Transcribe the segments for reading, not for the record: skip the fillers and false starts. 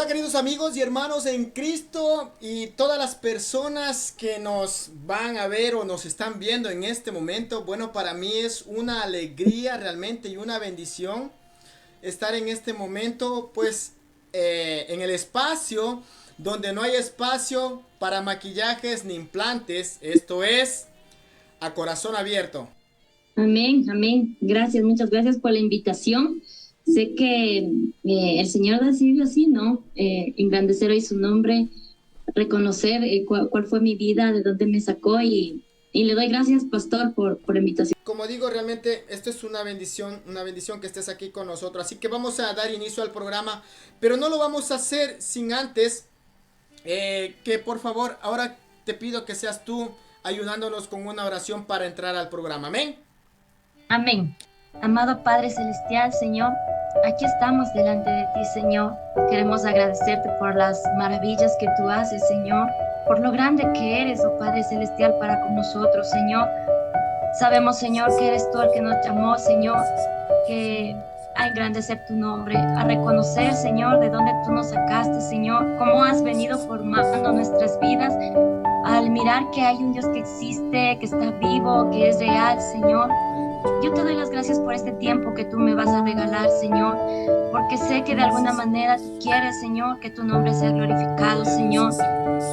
Hola queridos amigos y hermanos en Cristo y todas las personas que nos van a ver o nos están viendo en este momento. Bueno, para mí es una alegría realmente y una bendición estar en este momento, pues en el espacio donde no hay espacio para maquillajes ni implantes. Esto es a corazón abierto. Amén, amén. Gracias, muchas gracias por la invitación. Sé que el Señor decidió así, ¿no? Engrandecer hoy su nombre, reconocer cuál fue mi vida, de dónde me sacó y le doy gracias, pastor, por la invitación. Como digo, realmente esto es una bendición que estés aquí con nosotros. Así que vamos a dar inicio al programa, pero no lo vamos a hacer sin antes que por favor, ahora te pido que seas tú ayudándonos con una oración para entrar al programa. Amén. Amén. Amado Padre Celestial, Señor, aquí estamos delante de ti, Señor. Queremos agradecerte por las maravillas que tú haces, Señor, por lo grande que eres, oh Padre Celestial, para con nosotros, Señor. Sabemos, Señor, que eres tú el que nos llamó, Señor, que a engrandecer tu nombre, a reconocer, Señor, de dónde tú nos sacaste, Señor, cómo has venido formando nuestras vidas, al mirar que hay un Dios que existe, que está vivo, que es real, Señor. Yo te doy las gracias por este tiempo que tú me vas a regalar, Señor, porque sé que de alguna manera tú quieres, Señor, que tu nombre sea glorificado, Señor,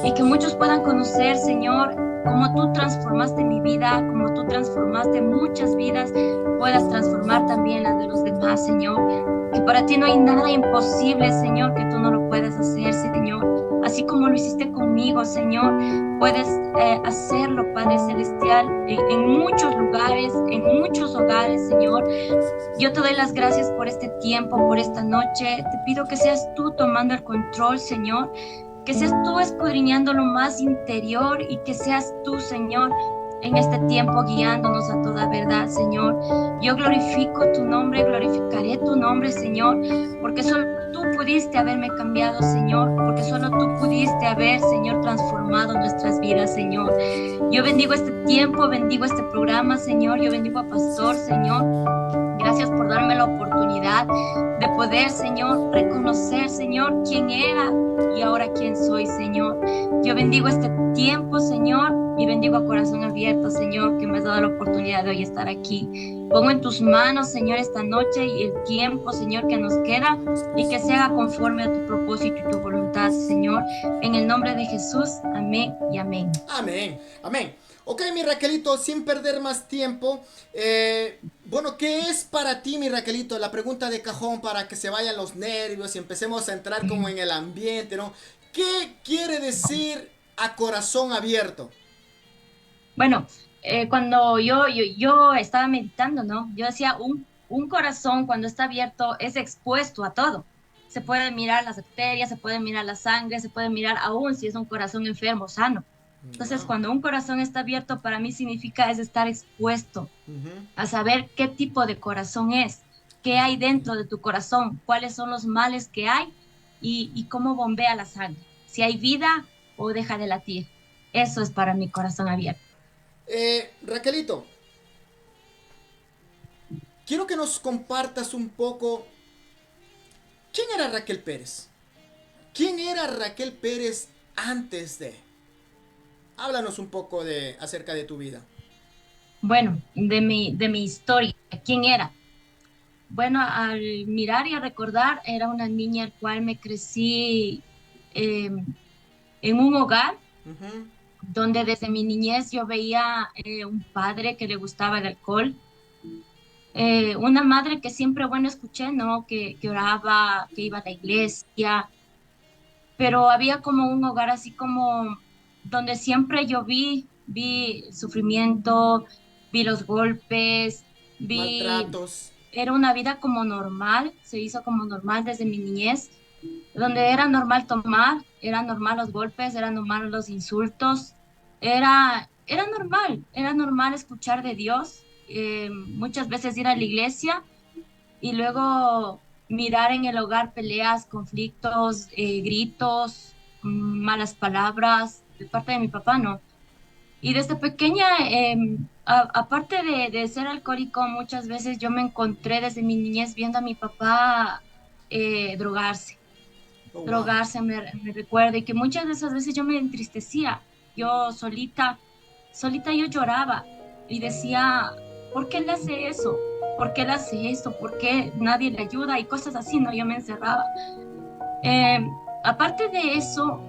y que muchos puedan conocer, Señor, cómo tú transformaste mi vida, cómo tú transformaste muchas vidas, puedas transformar también las de los demás, Señor. Que para ti no hay nada imposible, Señor, que tú no lo puedas hacer, Señor. Así como lo hiciste conmigo, Señor, puedes hacerlo, Padre Celestial, en muchos lugares, en muchos hogares, Señor. Yo te doy las gracias por este tiempo, por esta noche. Te pido que seas tú tomando el control, Señor, que seas tú escudriñando lo más interior y que seas tú, Señor, en este tiempo guiándonos a toda verdad, Señor. Yo glorifico tu nombre, glorificaré tu nombre, Señor, porque solo tú pudiste haberme cambiado, Señor, porque solo tú pudiste haber, Señor, transformado nuestras vidas, Señor. Yo bendigo este tiempo, bendigo este programa, Señor. Yo bendigo a Pastor, Señor. Gracias por darme la oportunidad de poder, Señor, reconocer, Señor, quién era y ahora quién soy, Señor. Yo bendigo este tiempo, Señor, y bendigo a corazón abierto, Señor, que me has dado la oportunidad de hoy estar aquí. Pongo en tus manos, Señor, esta noche y el tiempo, Señor, que nos queda y que se haga conforme a tu propósito y tu voluntad, Señor. En el nombre de Jesús, amén y amén. Amén. Amén. Ok, mi Raquelito, sin perder más tiempo, bueno, ¿qué es para ti, mi Raquelito? La pregunta de cajón para que se vayan los nervios y empecemos a entrar como en el ambiente, ¿no? ¿Qué quiere decir a corazón abierto? Bueno, cuando yo estaba meditando, ¿no? Yo decía, un corazón cuando está abierto es expuesto a todo. Se puede mirar las bacterias, se puede mirar la sangre, se puede mirar aún si es un corazón enfermo, sano. Entonces, Ah, cuando un corazón está abierto, para mí significa es estar expuesto ujú. a saber qué tipo de corazón es, qué hay dentro de tu corazón, cuáles son los males que hay y cómo bombea la sangre, si hay vida o deja de latir. Eso es para mi corazón abierto. Raquelito, quiero que nos compartas un poco quién era Raquel Pérez. ¿Quién era Raquel Pérez antes de? Háblanos un poco de acerca de tu vida. Bueno, de mi historia, ¿quién era? Bueno, al mirar y a recordar, era una niña al cual me crecí eh, en un hogar Ujú. donde desde mi niñez yo veía un padre que le gustaba el alcohol, una madre que siempre, bueno, escuché, ¿no? Que oraba, que iba a la iglesia, pero había como un hogar así como donde siempre yo vi el sufrimiento, vi los golpes, vi, Maltratos. era una vida como normal, se hizo como normal desde mi niñez, donde era normal tomar, era normal los golpes, era normal los insultos, era normal escuchar de Dios, muchas veces ir a la iglesia y luego mirar en el hogar peleas, conflictos, gritos, malas palabras de parte de mi papá, ¿no? Y desde pequeña, aparte de ser alcohólico, muchas veces yo me encontré desde mi niñez viendo a mi papá drogarse. Oh, wow. drogarse, me recuerda, y que muchas de esas veces yo me entristecía, yo solita yo lloraba y decía, ¿por qué él hace eso? ¿Por qué él hace eso? ¿Por qué nadie le ayuda? Y cosas así, ¿no? Yo me encerraba. Eh, Aparte de eso,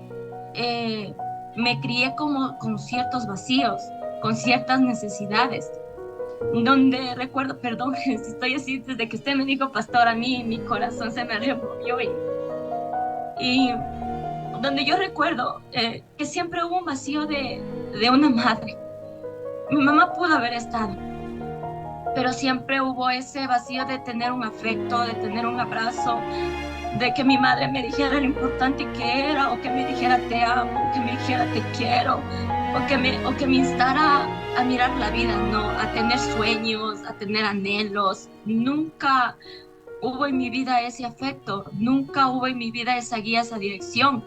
eh, me crié como con ciertos vacíos, con ciertas necesidades, donde recuerdo, perdón, si estoy así, desde que usted me dijo pastor, a mí mi corazón se me removió y donde yo recuerdo que siempre hubo un vacío de una madre. Mi mamá pudo haber estado, pero siempre hubo ese vacío de tener un afecto, de tener un abrazo, de que mi madre me dijera lo importante que era, o que me dijera te amo, o que me dijera te quiero, o que me instara a mirar la vida, ¿no? A tener sueños, a tener anhelos. Nunca hubo en mi vida ese afecto, nunca hubo en mi vida esa guía, esa dirección,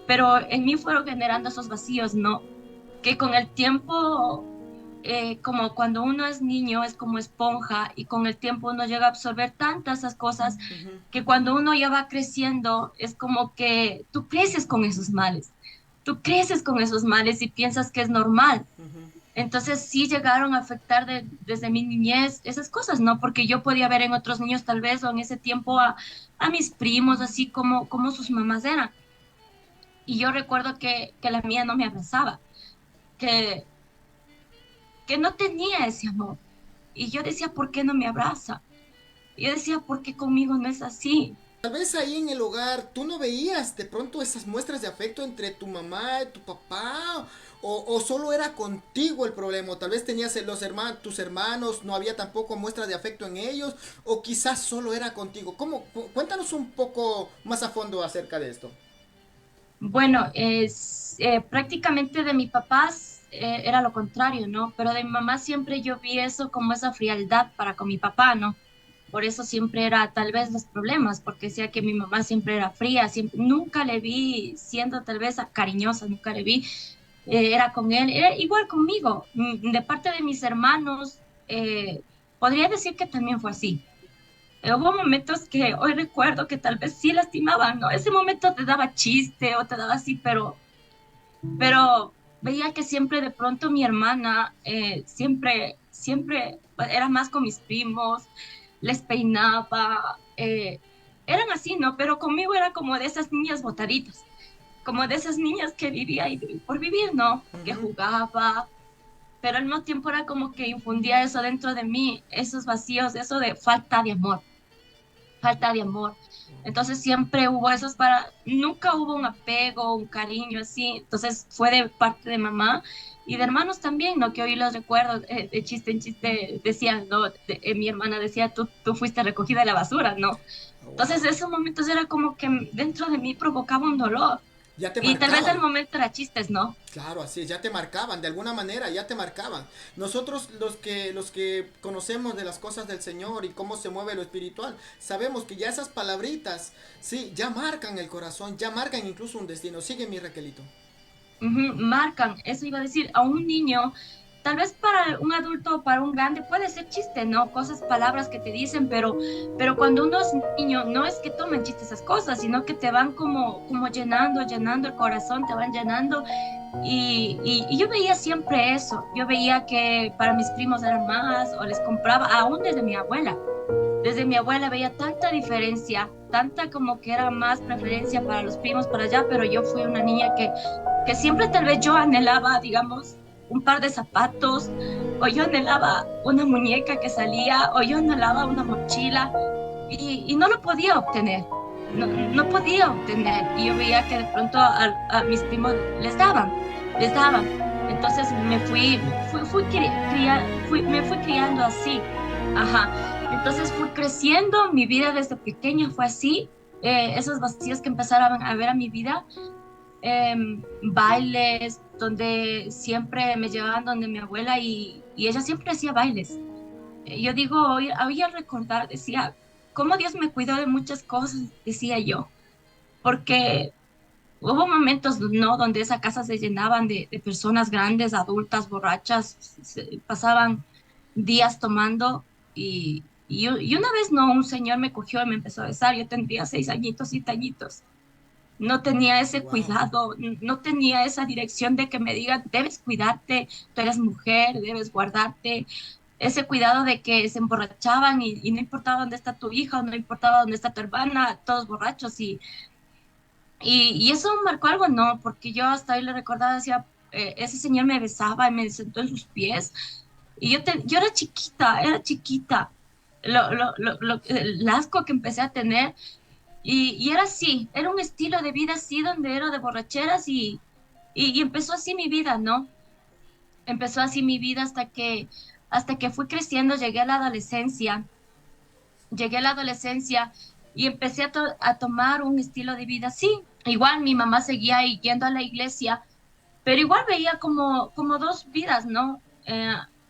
pero en mí fueron generando esos vacíos, ¿no? Que con el tiempo como cuando uno es niño, es como esponja y con el tiempo uno llega a absorber tantas esas cosas Ujú, que cuando uno ya va creciendo es como que tú creces con esos males, tú creces con esos males y piensas que es normal. ujú. Entonces sí llegaron a afectar desde mi niñez esas cosas, ¿no? Porque yo podía ver en otros niños tal vez o en ese tiempo a mis primos, así como sus mamás eran. Y yo recuerdo que la mía no me abrazaba, que, que no tenía ese amor. Y yo decía, ¿por qué no me abraza? Y yo decía, ¿por qué conmigo no es así? Tal vez ahí en el hogar tú no veías de pronto esas muestras de afecto entre tu mamá y tu papá, o solo era contigo el problema, o tal vez tenías los hermanos, tus hermanos, no había tampoco muestras de afecto en ellos, o quizás solo era contigo. ¿Cómo? Cuéntanos un poco más a fondo acerca de esto. Bueno, prácticamente de mis papás era lo contrario, ¿no? Pero de mi mamá siempre yo vi eso como esa frialdad para con mi papá, ¿no? Por eso siempre era tal vez los problemas, porque decía que mi mamá siempre era fría, siempre, nunca le vi siendo tal vez cariñosa, nunca le vi, era con él, era igual conmigo. De parte de mis hermanos, podría decir que también fue así. Hubo momentos que hoy recuerdo que tal vez sí lastimaban, ¿no? Ese momento te daba chiste o te daba así, pero veía que siempre de pronto mi hermana siempre era más con mis primos, les peinaba, eran así, ¿no? Pero conmigo era como de esas niñas botaditas, como de esas niñas que vivía y por vivir, ¿no? Que Ujú. jugaba, pero al mismo tiempo era como que infundía eso dentro de mí, esos vacíos, eso de falta de amor, falta de amor. Entonces siempre hubo esos nunca hubo un apego, un cariño así. Entonces fue de parte de mamá y de hermanos también, ¿no? Que hoy los recuerdo, de chiste en chiste decían, ¿no? Mi hermana decía, tú fuiste recogida de la basura, ¿no? Oh, wow. Entonces esos momentos era como que dentro de mí provocaba un dolor. Ya te Y tal vez el marcaban. momento era chistes, ¿no? Claro, así es, ya te marcaban, de alguna manera ya te marcaban. Nosotros los que conocemos de las cosas del Señor y cómo se mueve lo espiritual, sabemos que ya esas palabritas, sí, ya marcan el corazón, ya marcan incluso un destino. Sigue mi Raquelito. Ujú, marcan, eso iba a decir, a un niño, tal vez para un adulto o para un grande puede ser chiste, ¿no? Cosas, palabras que te dicen, pero cuando uno es niño, no es que tomen chiste esas cosas, sino que te van como llenando el corazón, te van llenando. Y yo veía siempre eso, yo veía que para mis primos eran más, o les compraba, aún desde mi abuela. Desde mi abuela veía tanta diferencia, tanta como que era más preferencia para los primos para allá, pero yo fui una niña que siempre tal vez yo anhelaba, digamos, un par de zapatos, o yo anhelaba una muñeca que salía, o yo anhelaba una mochila, y no lo podía obtener, no podía obtener, y yo veía que de pronto a mis primos les daban. Entonces me fui criando así, ajá. Entonces fui creciendo, mi vida desde pequeña fue así, esos vacíos que empezaron a ver a mi vida, bailes, donde siempre me llevaban donde mi abuela y ella siempre hacía bailes. Yo digo, hoy al recordar, decía, cómo Dios me cuidó de muchas cosas, decía yo, porque hubo momentos, ¿no? Donde esa casa se llenaban de personas grandes, adultas, borrachas, pasaban días tomando y una vez, ¿no? Un señor me cogió y me empezó a besar, yo tendría 6 añitos, 7 añitos. no tenía ese Wow. cuidado, no tenía esa dirección de que me digan, debes cuidarte, tú eres mujer, debes guardarte, ese cuidado de que se emborrachaban y no importaba dónde está tu hija, no importaba dónde está tu hermana, todos borrachos y eso marcó algo, no, porque yo hasta ahí le recordaba, decía, ese señor me besaba y me sentó en sus pies y yo era chiquita, el asco que empecé a tener y era así, era un estilo de vida así donde era de borracheras y empezó así mi vida, ¿no? Empezó así mi vida hasta que fui creciendo, llegué a la adolescencia y empecé a tomar un estilo de vida así. Igual mi mamá seguía ahí yendo a la iglesia, pero igual veía como dos vidas, ¿no?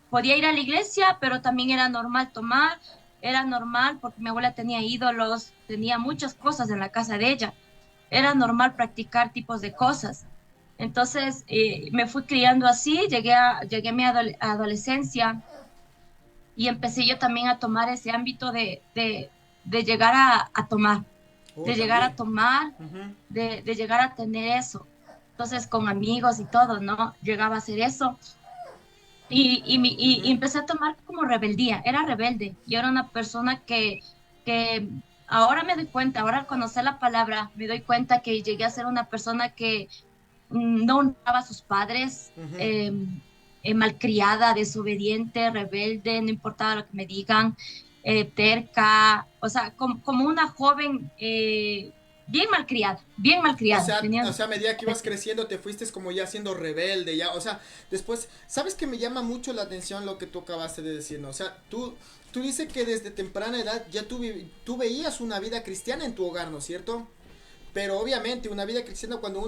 Podía ir a la iglesia, pero también era normal tomar, era normal porque mi abuela tenía ídolos, tenía muchas cosas en la casa de ella, era normal practicar tipos de cosas. Entonces me fui criando así, llegué a mi adolescencia y empecé yo también a tomar ese ámbito de llegar a tomar, Oh, de llegar a también. tomar, Ujú. de llegar a tener eso. Entonces, con amigos y todo, ¿no? Llegaba a hacer eso. Y Ujú. empecé a tomar como rebeldía, era rebelde. Yo era una persona que ahora me doy cuenta, ahora al conocer la palabra, me doy cuenta que llegué a ser una persona que no honraba a sus padres, Ujú. malcriada, desobediente, rebelde, no importaba lo que me digan, terca, o sea, como una joven bien malcriada. O Tenían, sea, a medida que ibas creciendo te fuiste como ya siendo rebelde, ya, o sea, después, ¿sabes que me llama mucho la atención lo que tú acabaste de decir, ¿no? O sea, tú dices que desde temprana edad ya tú veías una vida cristiana en tu hogar, ¿no es cierto? Pero obviamente una vida cristiana cuando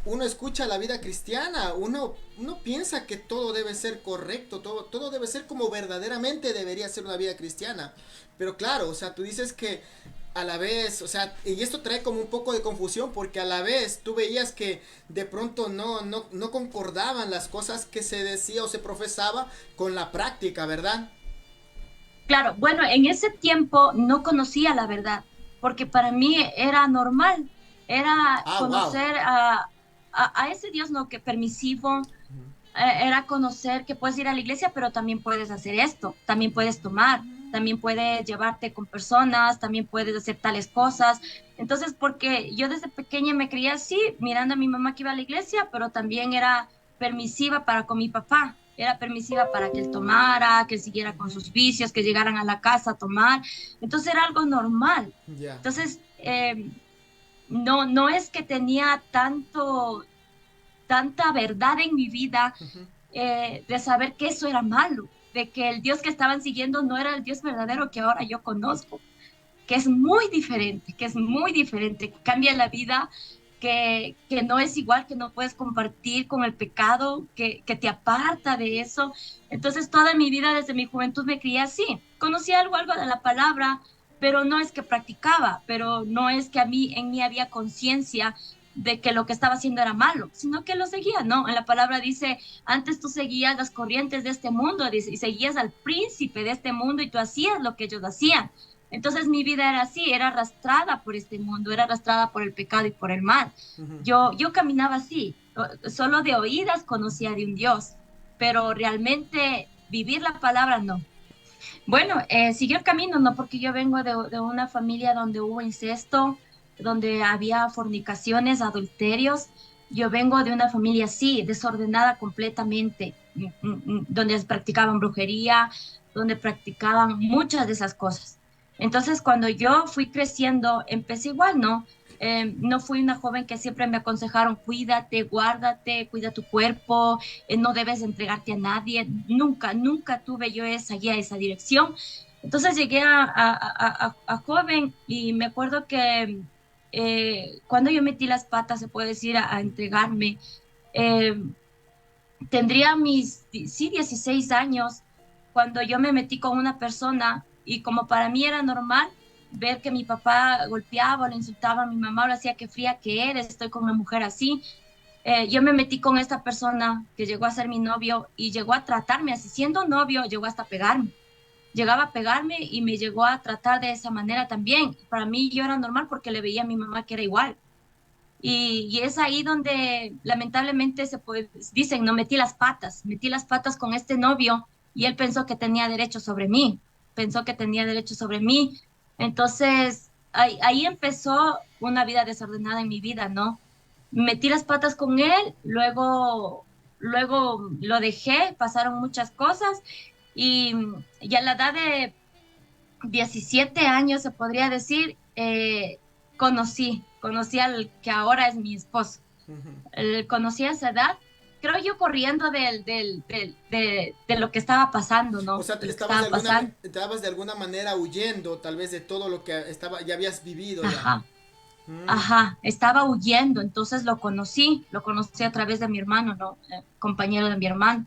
uno escucha la vida cristiana, uno piensa que todo debe ser correcto, todo debe ser como verdaderamente debería ser una vida cristiana. Pero claro, o sea, tú dices que a la vez, o sea, y esto trae como un poco de confusión porque a la vez tú veías que de pronto no concordaban las cosas que se decía o se profesaba con la práctica, ¿verdad? claro, bueno, en ese tiempo no conocía la verdad, porque para mí era normal, era Ah, wow. conocer a ese Dios no que permisivo, era conocer que puedes ir a la iglesia, pero también puedes hacer esto, también puedes tomar, también puedes llevarte con personas, también puedes hacer tales cosas. Entonces, porque yo desde pequeña me creía así, mirando a mi mamá que iba a la iglesia, pero también era permisiva para con mi papá. Era permisiva para que él tomara, que él siguiera con sus vicios, que llegaran a la casa a tomar. Entonces era algo normal. Ya. Entonces, no es que tenía tanta verdad en mi vida Ujú. de saber que eso era malo, de que el Dios que estaban siguiendo no era el Dios verdadero que ahora yo conozco, que es muy diferente, que es muy diferente, que cambia la vida, que no es igual, que no puedes compartir con el pecado, que te aparta de eso. Entonces, toda mi vida, desde mi juventud, me crié así. Conocía algo de la palabra, pero no es que practicaba, pero no es que en mí había conciencia de que lo que estaba haciendo era malo, sino que lo seguía, ¿no? En la palabra dice, antes tú seguías las corrientes de este mundo, dice, y seguías al príncipe de este mundo y tú hacías lo que ellos hacían. Entonces mi vida era así, era arrastrada por este mundo, era arrastrada por el pecado y por el mal. Ujú. Yo caminaba así, solo de oídas conocía de un Dios, pero realmente vivir la palabra no. Bueno, siguió el camino, no porque yo vengo de una familia donde hubo incesto, donde había fornicaciones, adulterios. Yo vengo de una familia así, desordenada completamente, donde practicaban brujería, donde practicaban muchas de esas cosas. Entonces, cuando yo fui creciendo, empecé igual, ¿no? No fui una joven que siempre me aconsejaron, cuídate, guárdate, cuida tu cuerpo, no debes entregarte a nadie. Nunca tuve yo esa guía, esa dirección. Entonces llegué a joven y me acuerdo que cuando yo metí las patas, se puede decir, a entregarme, eh, tendría sí, 16 años cuando yo me metí con una persona y como para mí era normal ver que mi papá golpeaba o le insultaba a mi mamá o le decía que fría que eres, estoy con una mujer así, yo me metí con esta persona que llegó a ser mi novio y llegó a tratarme así, siendo novio, llegó hasta pegarme. Llegaba a pegarme y me llegó a tratar de esa manera también. Para mí yo era normal porque le veía a mi mamá que era igual. Y es ahí donde lamentablemente dicen, no, metí las patas con este novio y él pensó que tenía derecho sobre mí, pensó que tenía derecho sobre mí. Entonces, ahí empezó una vida desordenada en mi vida, ¿no? Metí las patas con él, luego lo dejé, pasaron muchas cosas y, y a la edad de 17 años, se podría decir, conocí al que ahora es mi esposo. Ujú. Conocí a esa edad, creo yo corriendo de lo que estaba pasando, O ¿no? sea, De lo que estaba pasando. estabas de alguna manera huyendo, tal vez de todo lo que ya habías vivido ya. Ajá, Mm, ajá, estaba huyendo, entonces lo conocí a través de mi hermano, ¿no? Compañero de mi hermano.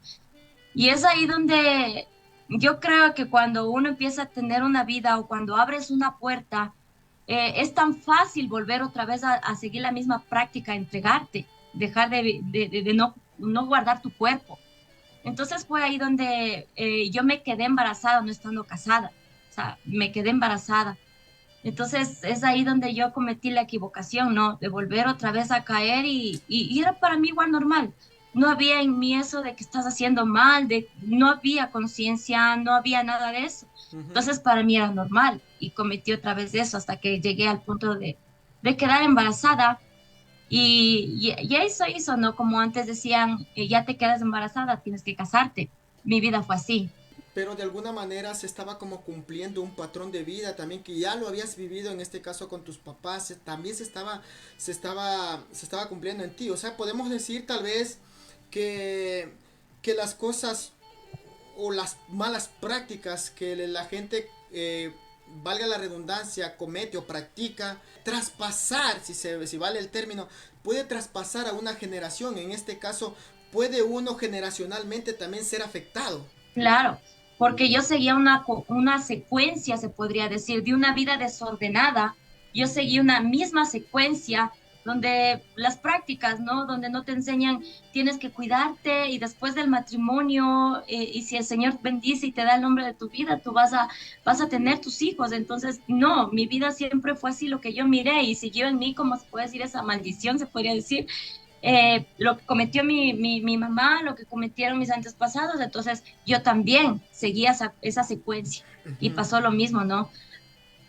Y es ahí donde yo creo que cuando uno empieza a tener una vida o cuando abres una puerta, es tan fácil volver otra vez a seguir la misma práctica, entregarte, dejar de no guardar tu cuerpo. Entonces fue ahí donde yo me quedé embarazada, no estando casada. O sea, me quedé embarazada. Entonces es ahí donde yo cometí la equivocación, ¿no? De volver otra vez a caer y era para mí igual normal. No había en mí eso de que estás haciendo mal, no había conciencia, no había nada de eso. ujú. Entonces para mí era normal y cometí otra vez eso hasta que llegué al punto de quedar embarazada y eso hizo, ¿no? Como antes decían, ya te quedas embarazada, tienes que casarte. Mi vida fue así. Pero de alguna manera se estaba como cumpliendo un patrón de vida también que ya lo habías vivido en este caso con tus papás, también se estaba cumpliendo en ti. O sea, podemos decir tal vez que, que las cosas o las malas prácticas que la gente, valga la redundancia, comete o practica, traspasar, si vale el término, puede traspasar a una generación. En este caso, puede uno generacionalmente también ser afectado. Claro, porque yo seguía una secuencia, se podría decir, de una vida desordenada. Yo seguí una misma secuencia donde las prácticas, ¿no? Donde no te enseñan, tienes que cuidarte y después del matrimonio, y si el Señor bendice y te da el nombre de tu vida, tú vas a tener tus hijos. Entonces, no, mi vida siempre fue así lo que yo miré y siguió en mí, como se puede decir, esa maldición, se podría decir lo que cometió mi mamá, lo que cometieron mis antepasados, entonces yo también seguía esa secuencia y Ujú. pasó lo mismo, ¿no?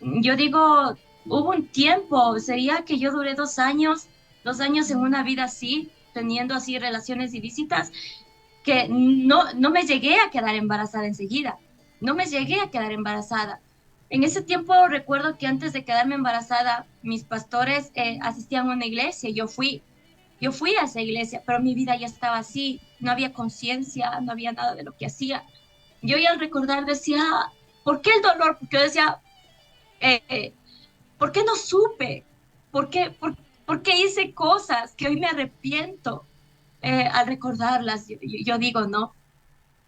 Yo digo, hubo un tiempo, sería que yo duré 2 años, 2 años en una vida así, teniendo así relaciones ilícitas, que no me llegué a quedar embarazada enseguida, no me llegué a quedar embarazada. En ese tiempo recuerdo que antes de quedarme embarazada, mis pastores asistían a una iglesia, yo fui a esa iglesia, pero mi vida ya estaba así, no había conciencia, no había nada de lo que hacía. Yo ya al recordar decía, ¿por qué el dolor? Porque yo decía, eh, ¿por qué no supe? ¿Por qué hice cosas que hoy me arrepiento al recordarlas? Yo digo, ¿no?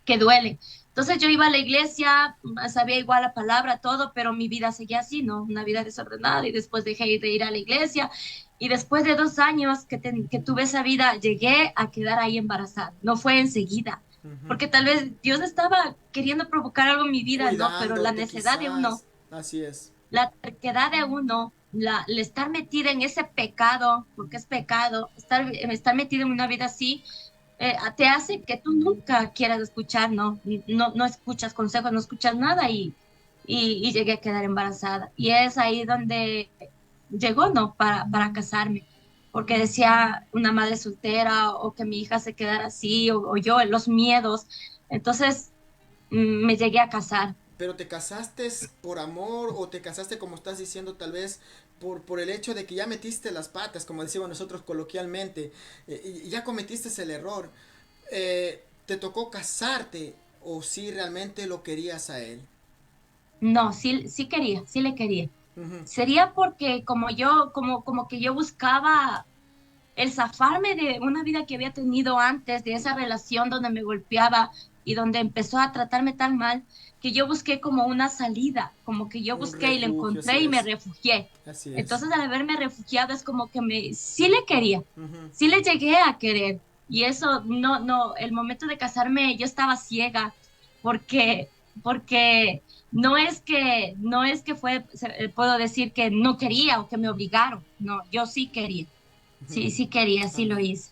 Que duele. Entonces yo iba a la iglesia, sabía igual la palabra, todo, pero mi vida seguía así, ¿no? Una vida desordenada y después dejé de ir a la iglesia y después de 2 años que tuve esa vida, llegué a quedar ahí embarazada. No fue enseguida, Ujú. porque tal vez Dios estaba queriendo provocar algo en mi vida, ¿no? Pero la Cuidándote necedad de uno, quizás. Así es. la terquedad de uno, el estar metida en ese pecado, porque es pecado, estar metida en una vida así, te hace que tú nunca quieras escuchar, ¿no? No escuchas consejos, no escuchas nada y llegué a quedar embarazada. Y es ahí donde llegó, ¿no? Para casarme, porque decía una madre soltera o que mi hija se quedara así o yo, los miedos. Entonces me llegué a casar. Pero te casaste por amor o te casaste como estás diciendo tal vez por el hecho de que ya metiste las patas, como decimos nosotros coloquialmente, y ya cometiste el error. ¿Te tocó casarte o si realmente lo querías a él? No, sí, sí quería, sí le quería. Ujú. Sería porque como que yo buscaba el zafarme de una vida que había tenido antes, de esa relación donde me golpeaba y donde empezó a tratarme tan mal, que yo busqué como una salida, como que yo Un busqué y la refugio, así encontré y me es. refugié. Así es. Entonces, al haberme refugiado es como que sí le quería, Ujú. sí le llegué a querer. Y eso, no, el momento de casarme yo estaba ciega porque, porque no es que puedo decir que no quería o que me obligaron, no, yo sí quería. Sí, sí quería, sí lo Amén. hice.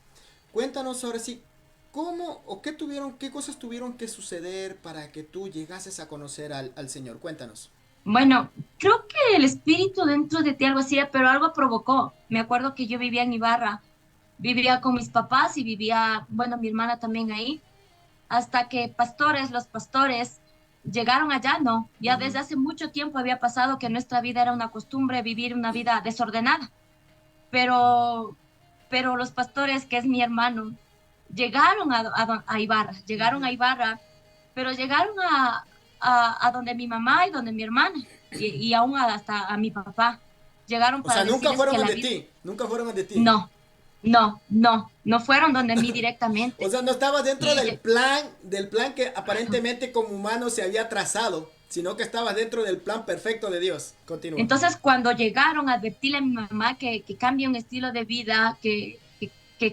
Cuéntanos ahora sí, ¿cómo o qué cosas tuvieron que suceder para que tú llegases a conocer al Señor? Cuéntanos. Bueno, creo que el espíritu dentro de ti algo hacía, pero algo provocó. Me acuerdo que yo vivía en Ibarra, vivía con mis papás y vivía, bueno, mi hermana también ahí, hasta que los pastores llegaron allá, no, ya Ujú. desde hace mucho tiempo había pasado que nuestra vida era una costumbre vivir una vida desordenada, pero, pero los pastores, que es mi hermano, llegaron a Ibarra, llegaron a Ibarra, pero llegaron a donde mi mamá y donde mi hermana, y aún hasta a mi papá. Llegaron O para sea, nunca decirles fueron que la donde vida, ti, nunca fueron donde ti. no, no fueron donde mí O directamente. sea, no estabas dentro Y lle- del plan que aparentemente como humano se había trazado, sino que estabas dentro del plan perfecto de Dios. Continúa. entonces, cuando llegaron a advertirle a mi mamá que cambie un estilo de vida, que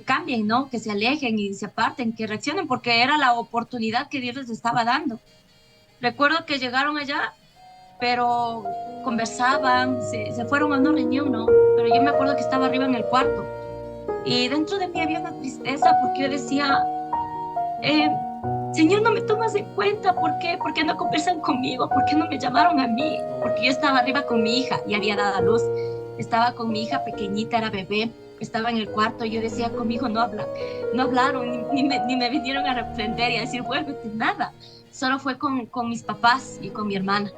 cambien, ¿no? Que se alejen y se aparten, que reaccionen, porque era la oportunidad que Dios les estaba dando. Recuerdo que llegaron allá, pero conversaban, se fueron a una reunión, ¿no? Pero yo me acuerdo que estaba arriba en el cuarto y dentro de mí había una tristeza porque yo decía, eh, Señor, no me tomas en cuenta, ¿por qué? ¿Por qué no conversan conmigo? ¿Por qué no me llamaron a mí? Porque yo estaba arriba con mi hija y había dado a luz. Estaba con mi hija pequeñita, era bebé, estaba en el cuarto y yo decía, con mi hijo no hablan, no hablaron, ni me vinieron a reprender y a decir, vuélvete, nada. Solo fue con mis papás y con mi hermana.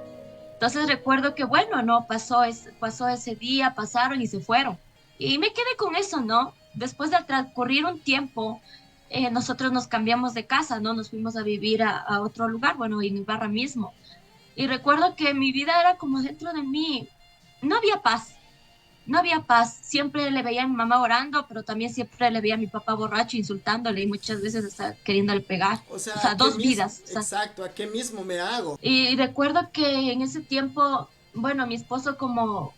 Entonces recuerdo que, bueno, no, pasó ese día, pasaron y se fueron. Y me quedé con eso, ¿no? Después de transcurrir un tiempo, nosotros nos cambiamos de casa, ¿no? Nos fuimos a vivir a otro lugar, bueno, en Ibarra mismo. Y recuerdo que mi vida era como dentro de mí. No había paz, no había paz. Siempre le veía a mi mamá orando, pero también siempre le veía a mi papá borracho, insultándole y muchas veces hasta queriéndole pegar. O O sea, sea, ¿a qué dos mismo? vidas. O sea, Exacto, ¿a qué mismo me hago? y recuerdo que en ese tiempo, bueno, mi esposo como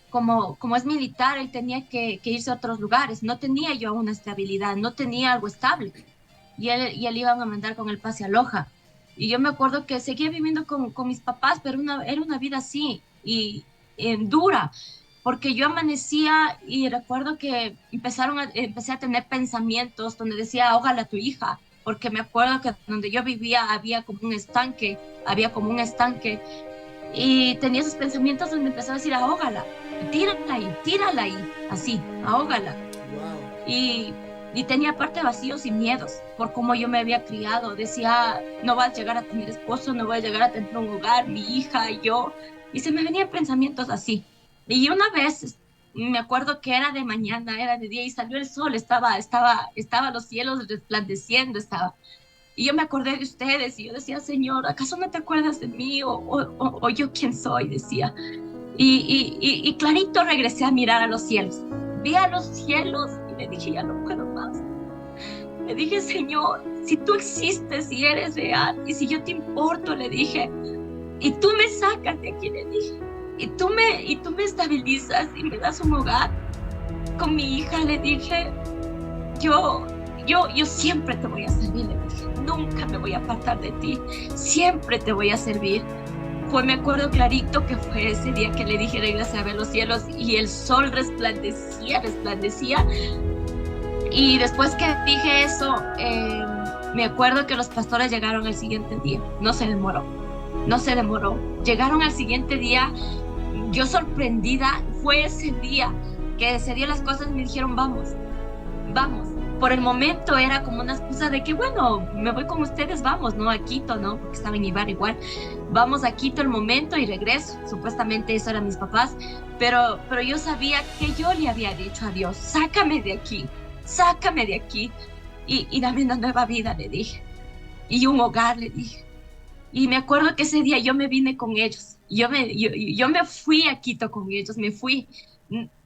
es militar, él tenía que irse a otros lugares. No tenía yo una estabilidad, no tenía algo estable. Y él iba a mandar con el pase a Loja. Y yo me acuerdo que seguía viviendo con mis papás, pero era una vida así y dura, porque yo amanecía y recuerdo que empecé a tener pensamientos donde decía, ahógala a tu hija, porque me acuerdo que donde yo vivía había como un estanque y tenía esos pensamientos donde empezaba a decir, ahógala, tírala ahí, así, ahógala. Wow. Y tenía aparte vacíos y miedos por cómo yo me había criado. Decía, no vas a llegar a tener esposo, no voy a llegar a tener un hogar, mi hija y yo. Y se me venían pensamientos así. Y una vez me acuerdo que era de mañana, era de día y salió el sol, estaba los cielos resplandeciendo, estaba. Y yo me acordé de ustedes y yo decía, Señor, ¿acaso no te acuerdas de mí o yo quién soy? Decía. Y clarito regresé a mirar a los cielos. Vi a los cielos y le dije, ya no puedo más. Le dije, Señor, si tú existes y eres real y si yo te importo, le dije, y tú me sacas de aquí, le dije, y tú me estabilizas y me das un hogar con mi hija, le dije, yo siempre te voy a servir, le dije, nunca me voy a apartar de ti, siempre te voy a servir. Me acuerdo clarito que fue ese día que le dije, regresa a ver los cielos y el sol resplandecía. Y después que dije eso, me acuerdo que los pastores llegaron al siguiente día, no se demoró. Llegaron al siguiente día, yo sorprendida, fue ese día que se dio las cosas y me dijeron, vamos, vamos. Por el momento era como una excusa de que, bueno, me voy con ustedes, vamos, ¿no? A Quito, ¿no? Porque estaba en Ibar igual. Vamos a Quito el momento y regreso. Supuestamente eso eran mis papás, pero yo sabía que yo le había dicho a Dios, sácame de aquí y dame una nueva vida, le dije. Y un hogar, le dije. Y me acuerdo que ese día yo me vine con ellos. Yo me fui a Quito con ellos, me fui.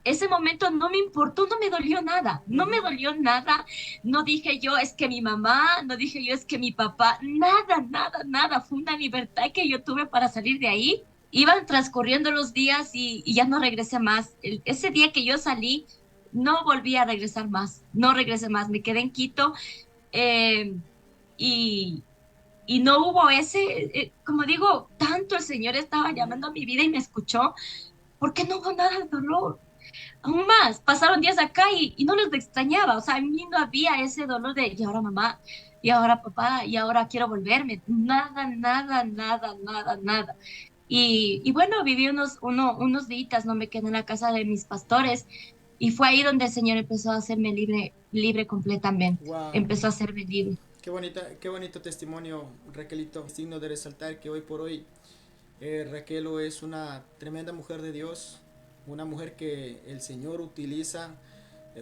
Ese momento no me importó, no me dolió nada, no me Ujú. dolió nada. No dije yo, es que mi mamá, no dije yo, es que mi papá, nada, nada, nada. Fue una libertad que yo tuve para salir de ahí. Iban transcurriendo los días y ya no regresé más. Ese día que yo salí, no volví a regresar más, no regresé más. Me quedé en Quito eh, y, y no hubo como digo, tanto el Señor estaba llamando a mi vida y me escuchó, porque no hubo nada de dolor. Aún más, pasaron días acá y no les extrañaba, o sea, a mí no había ese dolor de, y ahora mamá, y ahora papá, y ahora quiero volverme, nada, nada, nada, nada, nada. Y bueno, viví unos días, no me quedé en la casa de mis pastores, y fue ahí donde el Señor empezó a hacerme libre, libre completamente, Wow. empezó a hacerme libre. Qué bonito testimonio, Raquelito. Es digno de resaltar que hoy por hoy Raquelo es una tremenda mujer de Dios, una mujer que el Señor utiliza,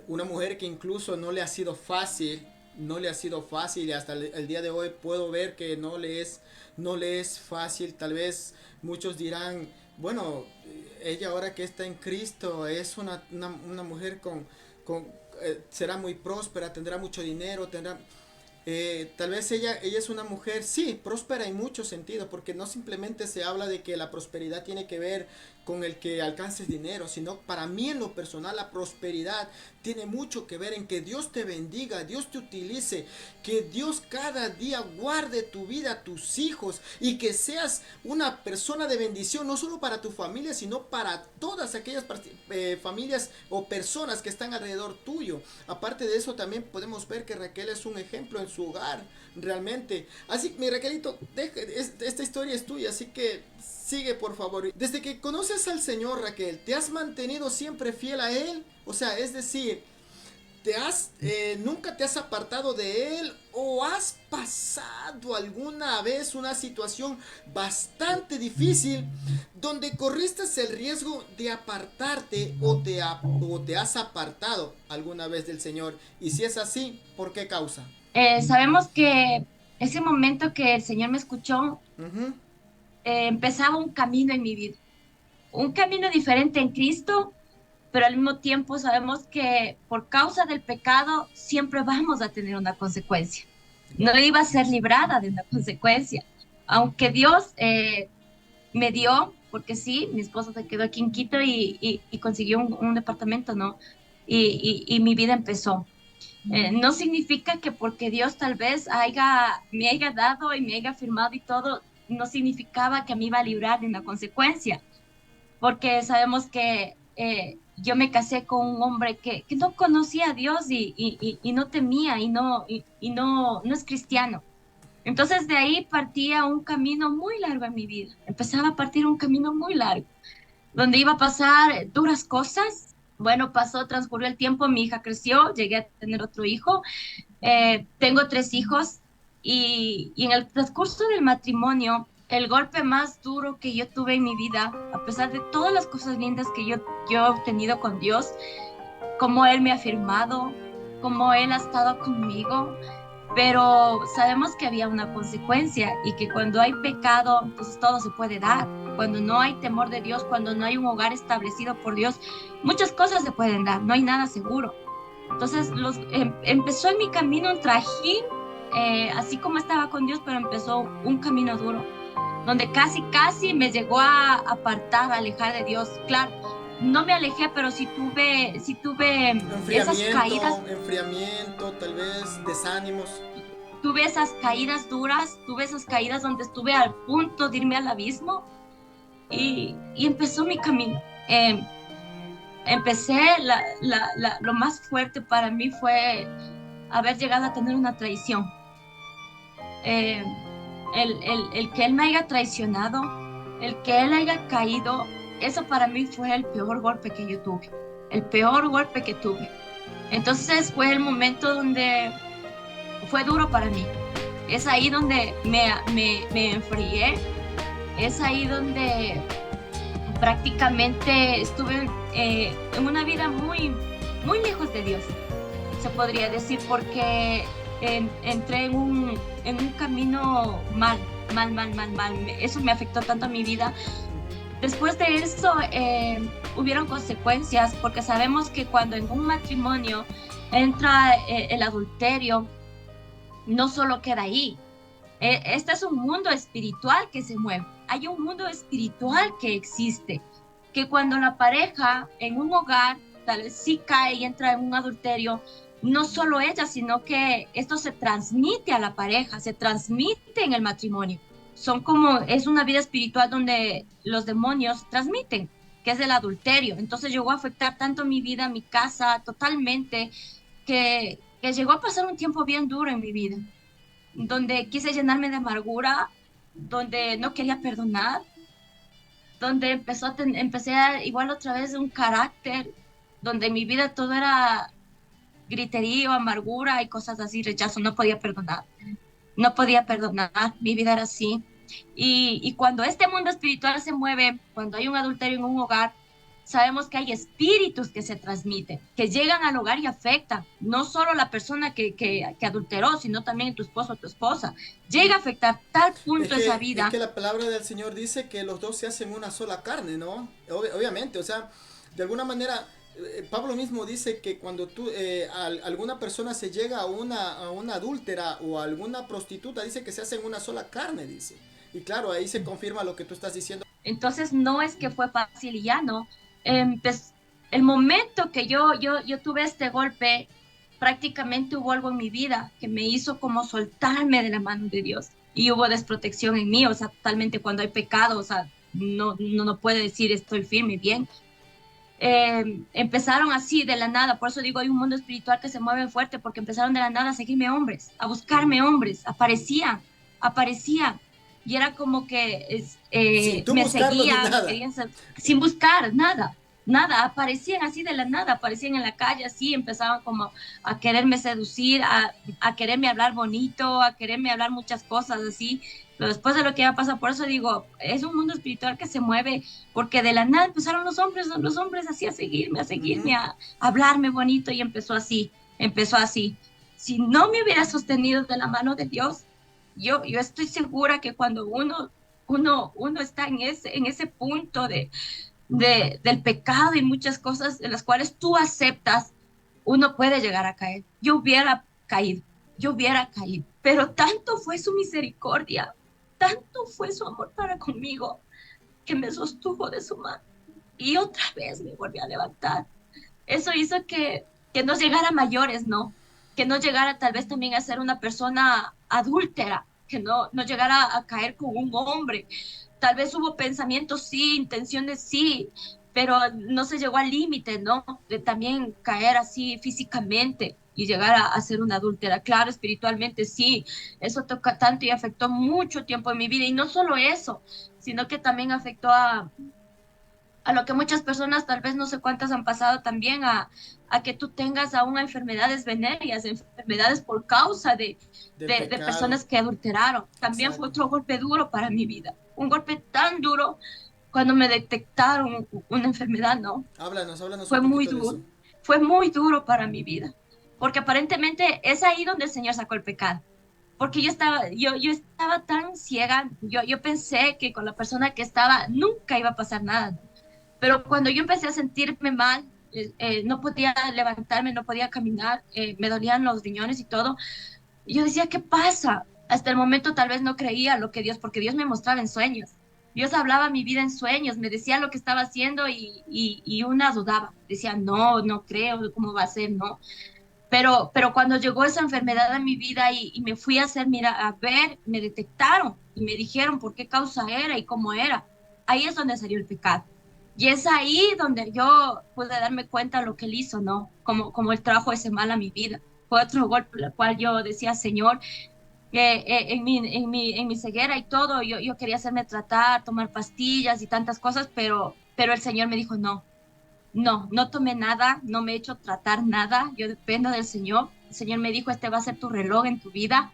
una mujer que incluso no le ha sido fácil, no le ha sido fácil y hasta el día de hoy puedo ver que no le es fácil. Tal vez muchos dirán, bueno, ella ahora que está en Cristo es una mujer con será muy próspera, tendrá mucho dinero, tendrá... Tal vez ella es una mujer, sí, próspera en muchos sentidos, porque no simplemente se habla de que la prosperidad tiene que ver con el que alcances dinero, sino para mí en lo personal la prosperidad tiene mucho que ver en que Dios te bendiga, Dios te utilice, que Dios cada día guarde tu vida, tus hijos y que seas una persona de bendición, no solo para tu familia, sino para todas aquellas familias o personas que están alrededor tuyo. Aparte de eso también podemos ver que Raquel es un ejemplo en su hogar, realmente. Así, mi Raquelito, esta historia es tuya, así que sigue por favor. Desde que conoces al Señor, Raquel, ¿te has mantenido siempre fiel a Él? O sea, es decir, nunca te has apartado de Él o has pasado alguna vez una situación bastante difícil donde corriste el riesgo de apartarte o te has apartado alguna vez del Señor. Y si es así, ¿por qué causa? Sabemos que ese momento que el Señor me escuchó, Ujú. empezaba un camino en mi vida, un camino diferente en Cristo, pero al mismo tiempo sabemos que por causa del pecado siempre vamos a tener una consecuencia. No Wow. iba a ser librada de una consecuencia, aunque Dios me dio, porque sí, mi esposo se quedó aquí en Quito y consiguió un departamento, ¿no? Y mi vida empezó. No significa que porque Dios tal vez me haya dado y me haya firmado y todo, no significaba que me iba a librar de una consecuencia, porque sabemos que yo me casé con un hombre que no conocía a Dios y no temía y no es cristiano. Entonces de ahí partía un camino muy largo en mi vida. Empezaba a partir un camino muy largo, donde iba a pasar duras cosas. Bueno, transcurrió el tiempo, mi hija creció, llegué a tener otro hijo, tengo tres hijos y en el transcurso del matrimonio, el golpe más duro que yo tuve en mi vida, a pesar de todas las cosas lindas que yo he obtenido con Dios, como Él me ha firmado, como Él ha estado conmigo, pero sabemos que había una consecuencia y que cuando hay pecado, entonces todo se puede dar. Cuando no hay temor de Dios, cuando no hay un hogar establecido por Dios, muchas cosas se pueden dar, no hay nada seguro. Entonces empezó en mi camino un trajín, así como estaba con Dios, pero empezó un camino duro, donde casi, casi me llegó a apartar, a alejar de Dios. Claro, no me alejé, pero sí tuve esas caídas, Enfriamiento, tal vez desánimos. tuve esas caídas duras, tuve esas caídas donde estuve al punto de irme al abismo y empezó mi camino. Empecé, lo más fuerte para mí fue haber llegado a tener una traición. Eh, el que él me haya traicionado, el que él haya caído, eso para mí fue el peor golpe que yo tuve, el peor golpe que tuve. Entonces fue el momento donde fue duro para mí. Es ahí donde me enfrié, es ahí donde prácticamente estuve en una vida muy, muy lejos de Dios, se podría decir, porque entré en un camino mal, mal, mal, mal, mal. Eso me afectó tanto a mi vida. Después de eso, hubieron consecuencias, porque sabemos que cuando en un matrimonio entra el adulterio, no solo queda ahí. Este es un mundo espiritual que se mueve. Hay un mundo espiritual que existe, que cuando la pareja en un hogar tal vez sí cae y entra en un adulterio, no solo ella, sino que esto se transmite a la pareja, se transmite en el matrimonio. Es una vida espiritual donde los demonios transmiten. que es el adulterio. Entonces llegó a afectar tanto mi vida, mi casa, totalmente, que llegó a pasar un tiempo bien duro en mi vida, donde quise llenarme de amargura, donde no quería perdonar, donde empecé a igual otra vez un carácter, donde mi vida todo era griterío, amargura y cosas así, rechazo, no podía perdonar, no podía perdonar, mi vida era así. Y cuando este mundo espiritual se mueve, cuando hay un adulterio en un hogar, sabemos que hay espíritus que se transmiten, que llegan al hogar y afectan, no solo la persona que adulteró, sino también tu esposo o tu esposa. Llega a afectar tal punto esa Es vida. que la palabra del Señor dice que los dos se hacen una sola carne, ¿no? Obviamente, o sea, de alguna manera, Pablo mismo dice que cuando alguna persona se llega a una adúltera o a alguna prostituta, dice que se hacen una sola carne, dice. Y claro, ahí se confirma lo que tú estás diciendo. Entonces no es que fue fácil y ya no. Pues, el momento que yo tuve este golpe, prácticamente hubo algo en mi vida que me hizo como soltarme de la mano de Dios. Y hubo desprotección en mí, o sea, totalmente cuando hay pecado, o sea, no puede decir estoy firme, bien. Empezaron así de la nada, por eso digo, hay un mundo espiritual que se mueve fuerte, porque empezaron de la nada a seguirme hombres, a buscarme hombres, aparecían, y era como que Sin tú me buscarlo ni seguían, nada. sin buscar nada, nada, aparecían así de la nada, aparecían en la calle así, empezaban como a quererme seducir, a quererme hablar bonito, a quererme hablar muchas cosas así, pero después de lo que ya pasa, por eso digo, es un mundo espiritual que se mueve porque de la nada empezaron los hombres así a seguirme, Ujú. a hablarme bonito y empezó así. Si no me hubiera sostenido de la mano de Dios, yo estoy segura que cuando uno está en ese punto del pecado y muchas cosas de las cuales tú aceptas, uno puede llegar a caer. Yo hubiera caído, pero tanto fue su misericordia, tanto fue su amor para conmigo, que me sostuvo de su mano y otra vez me volví a levantar. Eso hizo que no llegara a mayores, ¿no? Que no llegara tal vez también a ser una persona adúltera, que no llegara a caer con un hombre. Tal vez hubo pensamientos sí, intenciones sí, pero no se llegó al límite, ¿no? De también caer así físicamente y llegar a ser una adúltera. Claro, espiritualmente sí, eso toca tanto y afectó mucho tiempo en mi vida. Y no solo eso, sino que también afectó a lo que muchas personas, tal vez no sé cuántas han pasado también, a que tú tengas aún enfermedades venéreas, enfermedades por causa Del de pecado. personas que adulteraron. También fue Exacto. otro golpe duro para mi vida, un golpe tan duro cuando me detectaron una enfermedad, ¿no, Háblanos un fue muy poquito de eso. duro, fue muy duro para mi vida, porque aparentemente es ahí donde el Señor sacó el pecado. Porque yo estaba tan ciega, yo pensé que con la persona que estaba nunca iba a pasar nada, ¿no? Pero cuando yo empecé a sentirme mal, no podía levantarme, no podía caminar, me dolían los riñones y todo, y yo decía, ¿qué pasa? Hasta el momento tal vez no creía lo que Dios, porque Dios me mostraba en sueños. Dios hablaba mi vida en sueños, me decía lo que estaba haciendo y una dudaba. Decía, no creo, ¿cómo va a ser? No. Pero cuando llegó esa enfermedad a mi vida y me fui a hacer, mira, a ver, me detectaron y me dijeron por qué causa era y cómo era. Ahí es donde salió el pecado. Y es ahí donde yo pude darme cuenta de lo que él hizo, ¿no? Como él trajo ese mal a mi vida. Fue otro golpe, el cual yo decía, Señor, en mi ceguera y todo, yo quería hacerme tratar, tomar pastillas y tantas cosas, pero el Señor me dijo, no tomé nada, no me he hecho tratar nada, yo dependo del Señor. El Señor me dijo, este va a ser tu reloj en tu vida,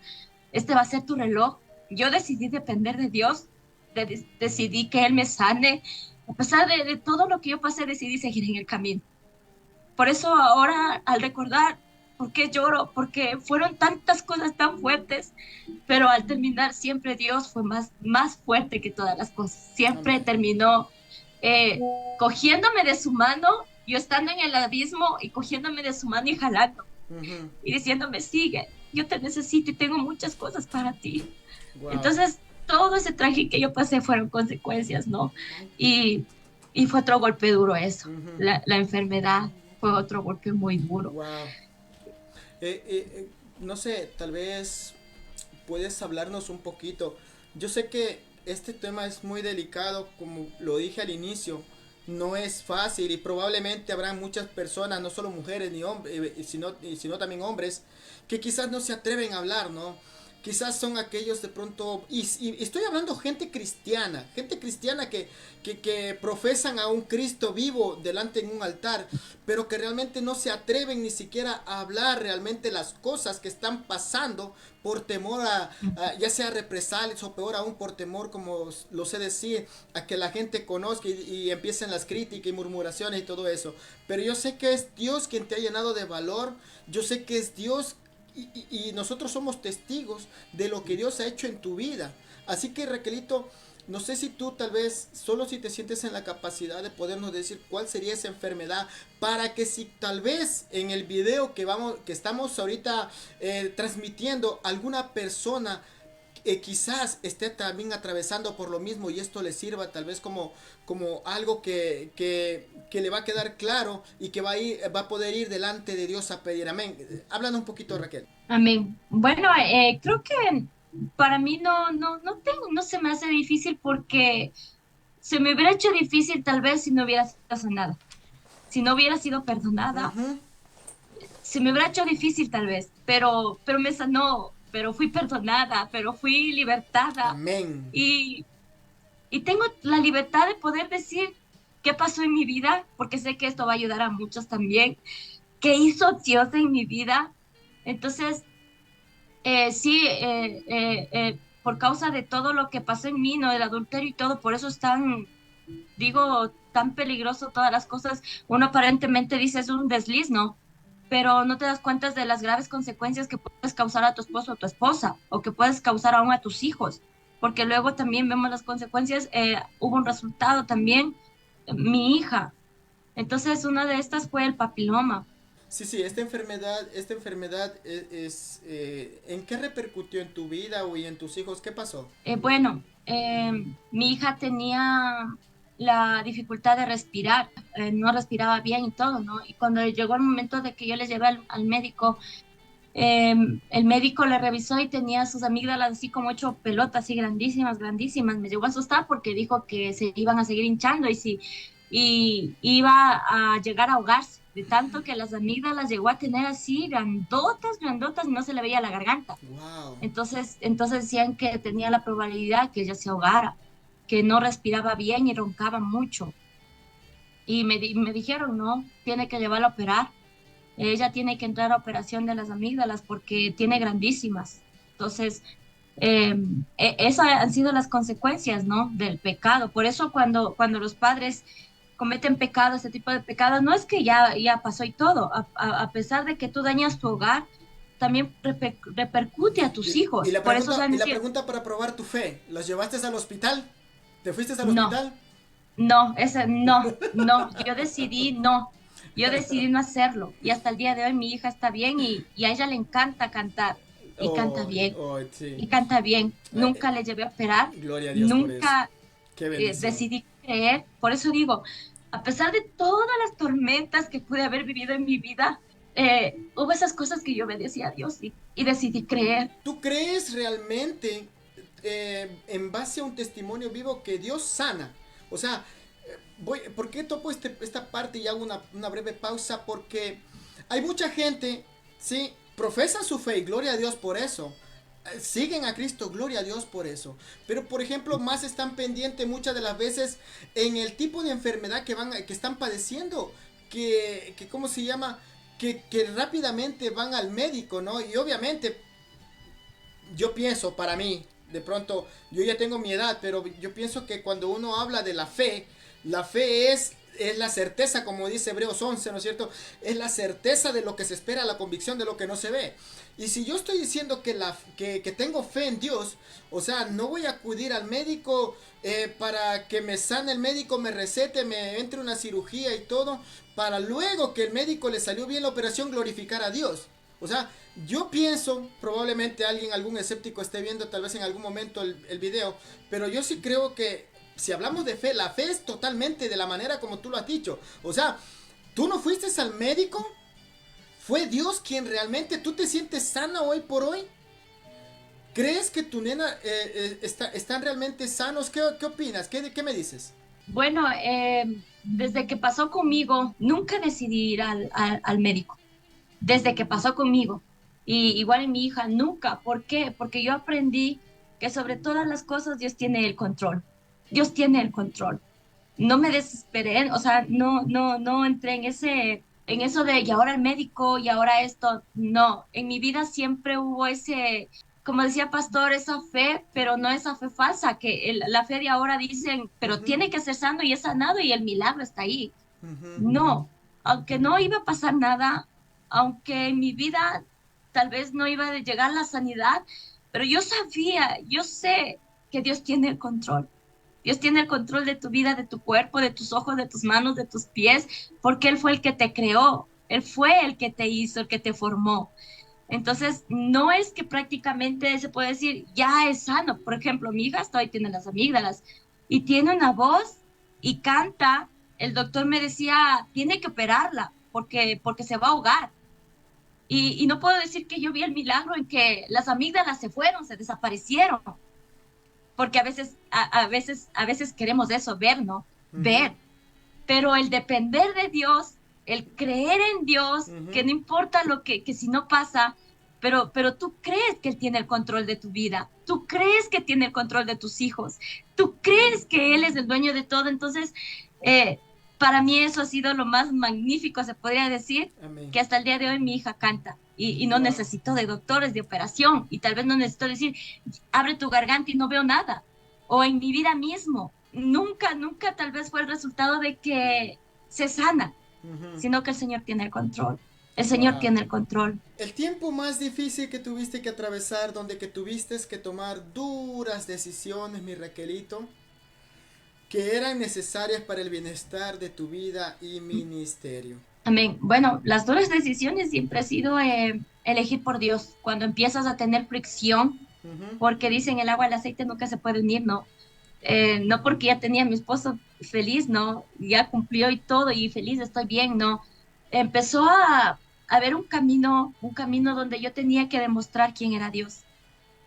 este va a ser tu reloj. Yo decidí depender de Dios, decidí que Él me sane. A pesar de todo lo que yo pasé, decidí seguir en el camino. Por eso ahora, al recordar por qué lloro, porque fueron tantas cosas tan fuertes, pero al terminar siempre Dios fue más fuerte que todas las cosas. Siempre Amén. terminó eh, cogiéndome de su mano, yo estando en el abismo y cogiéndome de su mano y jalando Ujú. y diciéndome, sigue, yo te necesito y tengo muchas cosas para ti. Wow. Entonces, todo ese traje que yo pasé fueron consecuencias, ¿no? Y, y fue otro golpe duro eso, Ujú. la enfermedad fue otro golpe muy duro. Wow. No sé, tal vez puedes hablarnos un poquito. Yo sé que este tema es muy delicado, como lo dije al inicio, no es fácil y probablemente habrá muchas personas, no solo mujeres ni hombres, sino también hombres, que quizás no se atreven a hablar, ¿no? Quizás son aquellos de pronto, y estoy hablando gente cristiana que profesan a un Cristo vivo delante en un altar, pero que realmente no se atreven ni siquiera a hablar realmente las cosas que están pasando por temor ya sea represalias o peor aún por temor, como lo sé decir, a que la gente conozca y empiecen las críticas y murmuraciones y todo eso. Pero yo sé que es Dios quien te ha llenado de valor, yo sé que es Dios y nosotros somos testigos de lo que Dios ha hecho en tu vida. Así que Raquelito, no sé si tú tal vez, solo si te sientes en la capacidad de podernos decir cuál sería esa enfermedad, para que si tal vez en el video que estamos ahorita transmitiendo, alguna persona quizás esté también atravesando por lo mismo y esto le sirva tal vez como algo que le va a quedar claro y que va a poder ir delante de Dios a pedir amén. Háblanos un poquito, Raquel. Amén. Bueno, creo que para mí no se me hace difícil porque se me hubiera hecho difícil tal vez si no hubiera sido sanada, si no hubiera sido perdonada, Ujú. se me hubiera hecho difícil tal vez, pero me sanó, pero fui perdonada, pero fui libertada Amén. y, y tengo la libertad de poder decir qué pasó en mi vida, porque sé que esto va a ayudar a muchos también, qué hizo Dios en mi vida. Entonces, sí, por causa de todo lo que pasó en mí, ¿no? El adulterio y todo, por eso es tan, digo, tan peligroso todas las cosas. Uno aparentemente dice es un desliz, ¿no? Pero no te das cuenta de las graves consecuencias que puedes causar a tu esposo o tu esposa, o que puedes causar aún a tus hijos, porque luego también vemos las consecuencias. Hubo un resultado también, mi hija. Entonces, una de estas fue el papiloma. Sí, sí, esta enfermedad ¿en qué repercutió en tu vida o y en tus hijos? ¿Qué pasó? Bueno, mi hija tenía la dificultad de respirar, no respiraba bien y todo, ¿no? Y cuando llegó el momento de que yo le llevé al médico, el médico le revisó y tenía sus amígdalas así como hecho pelotas, así grandísimas, grandísimas. Me llegó a asustar porque dijo que se iban a seguir hinchando y iba a llegar a ahogarse, de tanto que las amígdalas llegó a tener así grandotas, grandotas y no se le veía la garganta. Wow. Entonces decían que tenía la probabilidad que ella se ahogara, que no respiraba bien y roncaba mucho. Y me dijeron, no, tiene que llevarla a operar. Ella tiene que entrar a operación de las amígdalas porque tiene grandísimas. Entonces, eh, esas han sido las consecuencias, ¿no? Del pecado. Por eso cuando los padres cometen pecados, este tipo de pecados, no es que ya pasó y todo. A pesar de que tú dañas tu hogar, también repercute a tus Y hijos. la Por eso pregunta, han y la decir, pregunta para probar tu fe, ¿los llevaste al hospital? ¿Te fuiste al no, hospital? no, yo decidí no. Yo decidí no hacerlo y hasta el día de hoy mi hija está bien y a ella le encanta cantar y canta Oh, bien oh, sí. y canta bien. Ay, Nunca le llevé a operar, gloria a Dios por eso. nunca Qué bendición. decidí creer. Por eso digo, a pesar de todas las tormentas que pude haber vivido en mi vida, hubo esas cosas que yo obedecía a Dios y decidí creer. ¿Tú crees realmente, en base a un testimonio vivo, que Dios sana? O sea, ¿por qué topo esta parte y hago una breve pausa? Porque hay mucha gente, sí, profesan su fe y gloria a Dios por eso. Siguen a Cristo, gloria a Dios por eso. Pero por ejemplo, más están pendientes muchas de las veces en el tipo de enfermedad que están padeciendo. ¿Cómo se llama? Que rápidamente van al médico, ¿no? Y obviamente yo pienso, para mí, de pronto, yo ya tengo mi edad, pero yo pienso que cuando uno habla de la fe es la certeza, como dice Hebreos 11, ¿no es cierto? Es la certeza de lo que se espera, la convicción de lo que no se ve. Y si yo estoy diciendo que tengo fe en Dios, o sea, no voy a acudir al médico para que me sane el médico, me recete, me entre una cirugía y todo, para luego que el médico le salió bien la operación glorificar a Dios. O sea, yo pienso, probablemente algún escéptico esté viendo tal vez en algún momento el video, pero yo sí creo que si hablamos de fe, la fe es totalmente de la manera como tú lo has dicho. O sea, tú no fuiste al médico, fue Dios quien realmente, tú te sientes sana hoy por hoy. ¿Crees que tu nena están realmente sanos? ¿Qué opinas? ¿Qué me dices? Bueno, desde que pasó conmigo, nunca decidí ir al médico. Desde que pasó conmigo. Y igual en mi hija, nunca. ¿Por qué? Porque yo aprendí que sobre todas las cosas Dios tiene el control. Dios tiene el control. No me desesperé, o sea, no entré en eso de y ahora el médico y ahora esto. No, en mi vida siempre hubo ese, como decía Pastor, esa fe, pero no esa fe falsa, que la fe de ahora dicen, pero Ujú, tiene que ser sano y es sanado y el milagro está ahí. ujú, No, aunque no iba a pasar nada, aunque en mi vida tal vez no iba a llegar la sanidad, pero yo sabía, yo sé que Dios tiene el control. Dios tiene el control de tu vida, de tu cuerpo, de tus ojos, de tus manos, de tus pies, porque Él fue el que te creó, Él fue el que te hizo, el que te formó. Entonces, no es que prácticamente se puede decir, ya es sano. Por ejemplo, mi hija hasta hoy tiene las amígdalas y tiene una voz y canta. El doctor me decía, tiene que operarla porque se va a ahogar. Y no puedo decir que yo vi el milagro en que las amígdalas se fueron, se desaparecieron, porque a veces queremos eso, ver, ¿no? ujú, Ver, pero el depender de Dios, el creer en Dios, que ujú, no importa que si no pasa, pero tú crees que Él tiene el control de tu vida, tú crees que tiene el control de tus hijos, tú crees que Él es el dueño de todo, entonces, eh, para mí eso ha sido lo más magnífico, se podría decir, amén. que hasta el día de hoy mi hija canta. Y no Wow. necesito de doctores, de operación, y tal vez no necesito decir, abre tu garganta y no veo nada. O en mi vida mismo, nunca tal vez fue el resultado de que se sana, sino que el Señor tiene el control. El Señor Wow. tiene el control. El tiempo más difícil que tuviste que atravesar, donde que tuviste que tomar duras decisiones, mi Raquelito, que eran necesarias para el bienestar de tu vida y ministerio. Amén. Bueno, las duras decisiones siempre ha sido elegir por Dios. Cuando empiezas a tener fricción, Ujú, porque dicen el agua y el aceite nunca se puede unir, ¿no? No porque ya tenía a mi esposo feliz, ¿no? Ya cumplió y todo y feliz, estoy bien, ¿no? Empezó a haber un camino donde yo tenía que demostrar quién era Dios,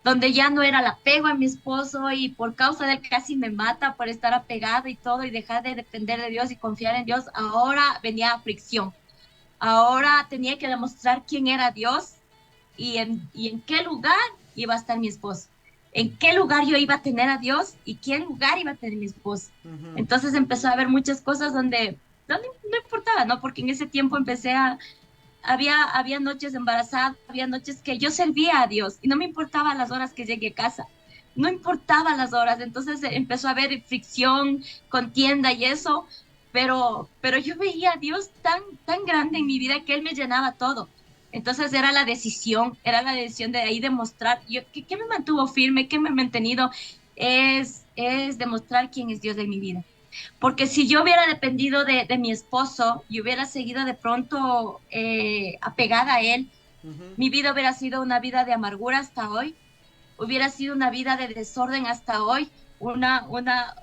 donde ya no era el apego a mi esposo y por causa de él casi me mata por estar apegado y todo y dejar de depender de Dios y confiar en Dios, ahora venía aflicción. Ahora tenía que demostrar quién era Dios y en qué lugar iba a estar mi esposo, en qué lugar yo iba a tener a Dios y qué lugar iba a tener mi esposo. ujú, Entonces empezó a haber muchas cosas donde no importaba, ¿no? Porque en ese tiempo había noches embarazada, había noches que yo servía a Dios y no me importaba las horas que llegué a casa. No importaba las horas, entonces empezó a haber fricción, contienda y eso, pero yo veía a Dios tan grande en mi vida que Él me llenaba todo. Entonces era la decisión de ahí demostrar, ¿qué me mantuvo firme? ¿Qué me ha mantenido? Es demostrar quién es Dios de mi vida. Porque si yo hubiera dependido de mi esposo y hubiera seguido de pronto apegada a él, ujú. mi vida hubiera sido una vida de amargura hasta hoy, hubiera sido una vida de desorden hasta hoy,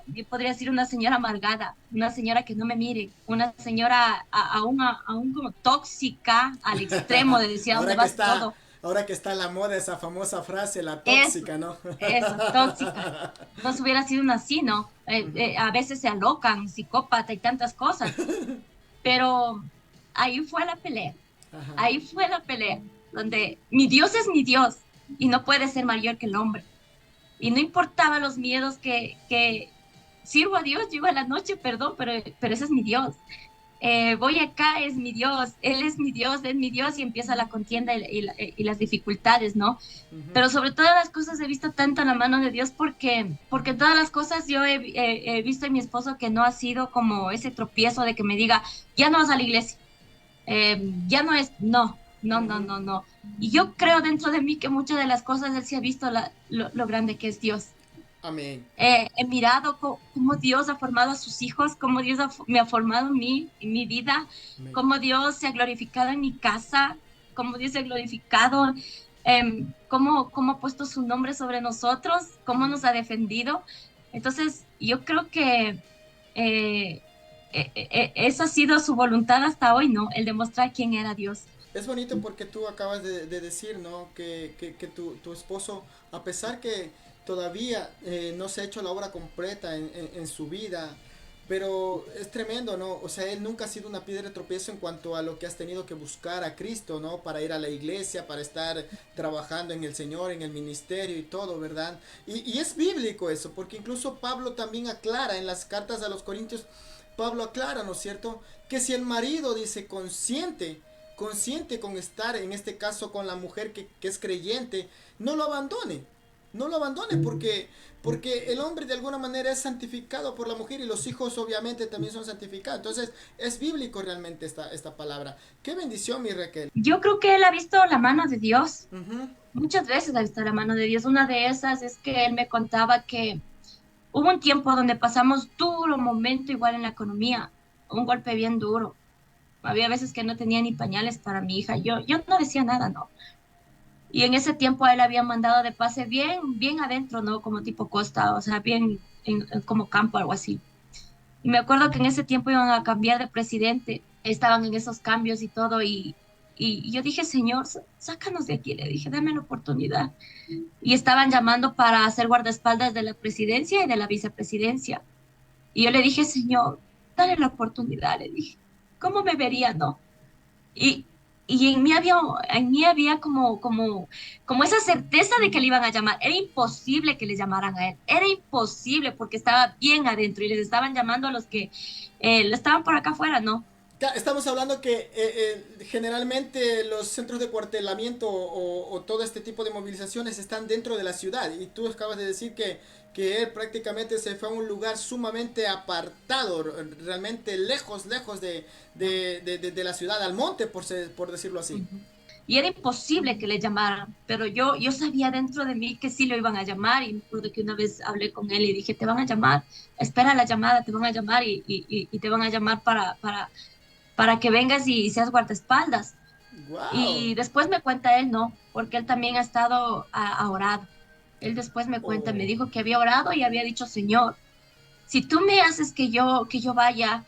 yo podría decir una señora amargada, una señora que no me mire, una señora aún como tóxica al extremo de decir a dónde ahora que vas está, todo. ahora que está la moda esa famosa frase, la Eso, tóxica, ¿no? eso, tóxica. Entonces hubiera sido una así, ¿no? Ujú, A veces se alocan, psicópata y tantas cosas. Pero ahí fue la pelea, ajá. ahí fue la pelea, donde mi Dios es mi Dios y no puede ser mayor que el hombre. Y no importaba los miedos que sirvo a Dios, llego a la noche, perdón, pero ese es mi Dios. Voy acá, es mi Dios, Él es mi Dios y empieza la contienda y las dificultades, ¿no? Ujú. Pero sobre todas las cosas he visto tanto la mano de Dios porque en todas las cosas yo he visto en mi esposo que no ha sido como ese tropiezo de que me diga, ya no vas a la iglesia, ya no es, Ujú. no. Y yo creo dentro de mí que muchas de las cosas él sí ha visto lo grande que es Dios. Amén. He mirado cómo Dios ha formado a sus hijos, cómo Dios me ha formado a mí, en mi vida, Amén. cómo Dios se ha glorificado en mi casa, cómo Dios se ha glorificado, cómo ha puesto su nombre sobre nosotros, cómo nos ha defendido. Entonces, yo creo que esa ha sido su voluntad hasta hoy, ¿no? El demostrar quién era Dios. Es bonito porque tú acabas de decir, ¿no? Que tu esposo, a pesar que todavía no se ha hecho la obra completa en su vida, pero es tremendo, ¿no? O sea, él nunca ha sido una piedra de tropiezo en cuanto a lo que has tenido que buscar a Cristo, ¿no? Para ir a la iglesia, para estar trabajando en el Señor, en el ministerio y todo, ¿verdad? Y es bíblico eso, porque incluso Pablo también aclara en las cartas a los Corintios, Pablo aclara, ¿no es cierto? Que si el marido dice consciente con estar, en este caso con la mujer que es creyente, no lo abandone. No lo abandone porque el hombre de alguna manera es santificado por la mujer y los hijos obviamente también son santificados. Entonces es bíblico realmente esta palabra. Qué bendición, mi Raquel. Yo creo que él ha visto la mano de Dios. Ujú. Muchas veces ha visto la mano de Dios. Una de esas es que él me contaba que hubo un tiempo donde pasamos duro momento igual en la economía, un golpe bien duro. Había veces que no tenía ni pañales para mi hija. Yo no decía nada, ¿no? Y en ese tiempo a él había mandado de pase bien, bien adentro, ¿no? Como tipo costa, o sea, bien como campo, algo así. Y me acuerdo que en ese tiempo iban a cambiar de presidente, estaban en esos cambios y todo, y yo dije, Señor, sácanos de aquí, le dije, dame la oportunidad. Y estaban llamando para hacer guardaespaldas de la presidencia y de la vicepresidencia. Y yo le dije, Señor, dale la oportunidad, le dije, ¿cómo me vería, no? Y, y en mí había como esa certeza de que le iban a llamar. Era imposible que le llamaran a él. Era imposible porque estaba bien adentro y les estaban llamando a los que estaban por acá afuera, ¿no? Estamos hablando que generalmente los centros de cuartelamiento o todo este tipo de movilizaciones están dentro de la ciudad y tú acabas de decir que él prácticamente se fue a un lugar sumamente apartado, realmente lejos de la ciudad, al monte por decirlo así. Ujú. Y era imposible que le llamaran, pero yo sabía dentro de mí que sí lo iban a llamar y me acuerdo que una vez hablé con él y dije, te van a llamar, espera la llamada, te van a llamar y te van a llamar para que vengas y seas guardaespaldas. Wow. Y después me cuenta él, no, porque él también ha estado a orado. Él después me cuenta, me Oh, dijo que había orado y había dicho, Señor, si tú me haces que yo vaya,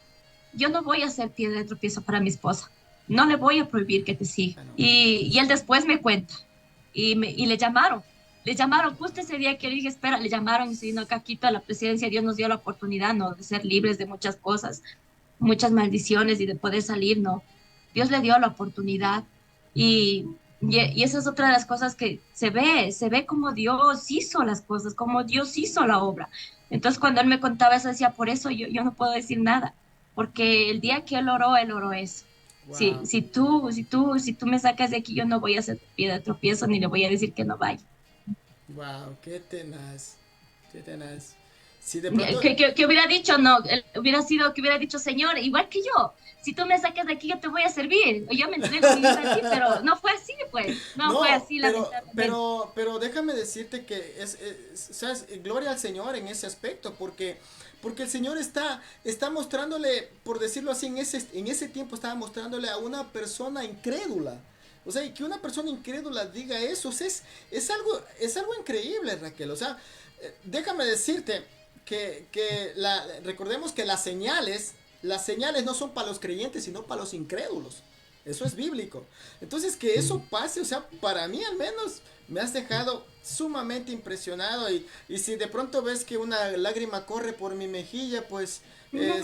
yo no voy a ser piedra de tropiezo para mi esposa. No le voy a prohibir que te siga. no Y más. él después me cuenta y le llamaron. Le llamaron justo ese día que le dije, espera, le llamaron y se vino acá a Quito a la presidencia. Dios nos dio la oportunidad, ¿no? De ser libres de muchas cosas, muchas maldiciones y de poder salir, ¿no? Dios le dio la oportunidad y esa es otra de las cosas que se ve como Dios hizo las cosas, como Dios hizo la obra. Entonces cuando él me contaba eso, decía, por eso yo no puedo decir nada, porque el día que él oró eso. Wow. Si tú me sacas de aquí, yo no voy a hacer piedra de tropiezo ni le voy a decir que no vaya. Wow, qué tenaz. Qué tenaz. Si de pronto. Que hubiera dicho, no, él hubiera sido que hubiera dicho, Señor, igual que yo, si tú me sacas de aquí, yo te voy a servir, o yo me entrego mi vida a ti, pero no fue así, pues, no fue No, así, lamentablemente. pero déjame decirte que ¿sabes? Gloria al Señor en ese aspecto, porque el Señor está mostrándole, por decirlo así, en ese tiempo estaba mostrándole a una persona incrédula. O sea, y que una persona incrédula diga eso, o sea, es algo increíble, Raquel. O sea, déjame decirte recordemos que las señales no son para los creyentes, sino para los incrédulos. Eso es bíblico. Entonces, que eso pase, o sea, para mí al menos me has dejado sumamente impresionado y si de pronto ves que una lágrima corre por mi mejilla, pues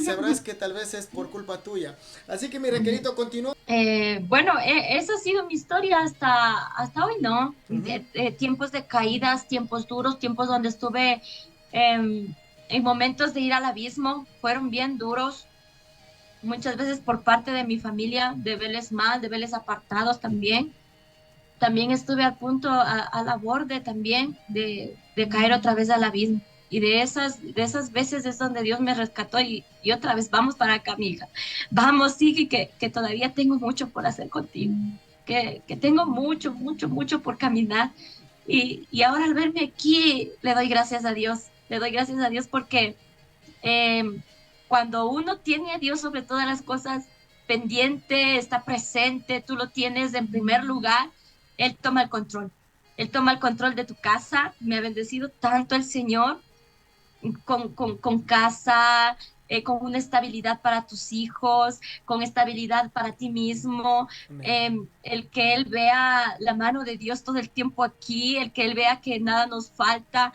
sabrás que tal vez es por culpa tuya. Así que mi Raquelito, continúa. Bueno, esa ha sido mi historia hasta hoy, ¿no? Ujú. Tiempos de caídas, tiempos duros, tiempos donde estuve em, en momentos de ir al abismo, fueron bien duros, muchas veces por parte de mi familia, de verles mal, de verles apartados también. También estuve al punto, a la borde también de caer otra vez al abismo. Y de esas veces es donde Dios me rescató y otra vez, vamos para acá, mi hija. Vamos, sigue, que todavía tengo mucho por hacer contigo. Que tengo mucho, mucho, mucho por caminar. Y ahora al verme aquí, le doy gracias a Dios. Le doy gracias a Dios porque eh, cuando uno tiene a Dios sobre todas las cosas pendiente, está presente, tú lo tienes en primer lugar, Él toma el control. Él toma el control de tu casa. Me ha bendecido tanto el Señor con casa, con una estabilidad para tus hijos, con estabilidad para ti mismo, Amén. el que Él vea la mano de Dios todo el tiempo aquí, el que Él vea que nada nos falta,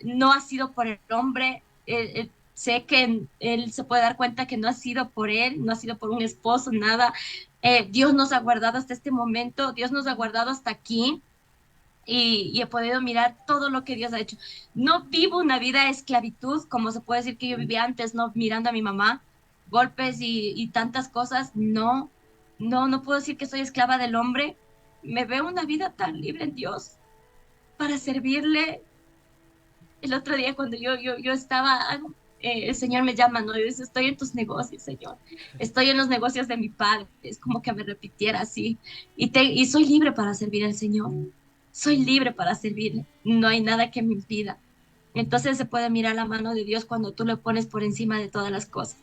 no ha sido por el hombre. sé que él se puede dar cuenta que no ha sido por él, no ha sido por un esposo, nada. Dios nos ha guardado hasta este momento, Dios nos ha guardado hasta aquí. Y he podido mirar todo lo que Dios ha hecho. No vivo una vida de esclavitud, como se puede decir que yo vivía antes, ¿no? Mirando a mi mamá, golpes y tantas cosas. No, no puedo decir que soy esclava del hombre. Me veo una vida tan libre en Dios para servirle. El otro día cuando yo estaba, el Señor me llama, ¿no? Y dice, estoy en tus negocios, Señor. Estoy en los negocios de mi Padre. Es como que me repitiera así. Y soy libre para servir al Señor. Soy libre para servirle. No hay nada que me impida. Entonces se puede mirar la mano de Dios cuando tú lo pones por encima de todas las cosas.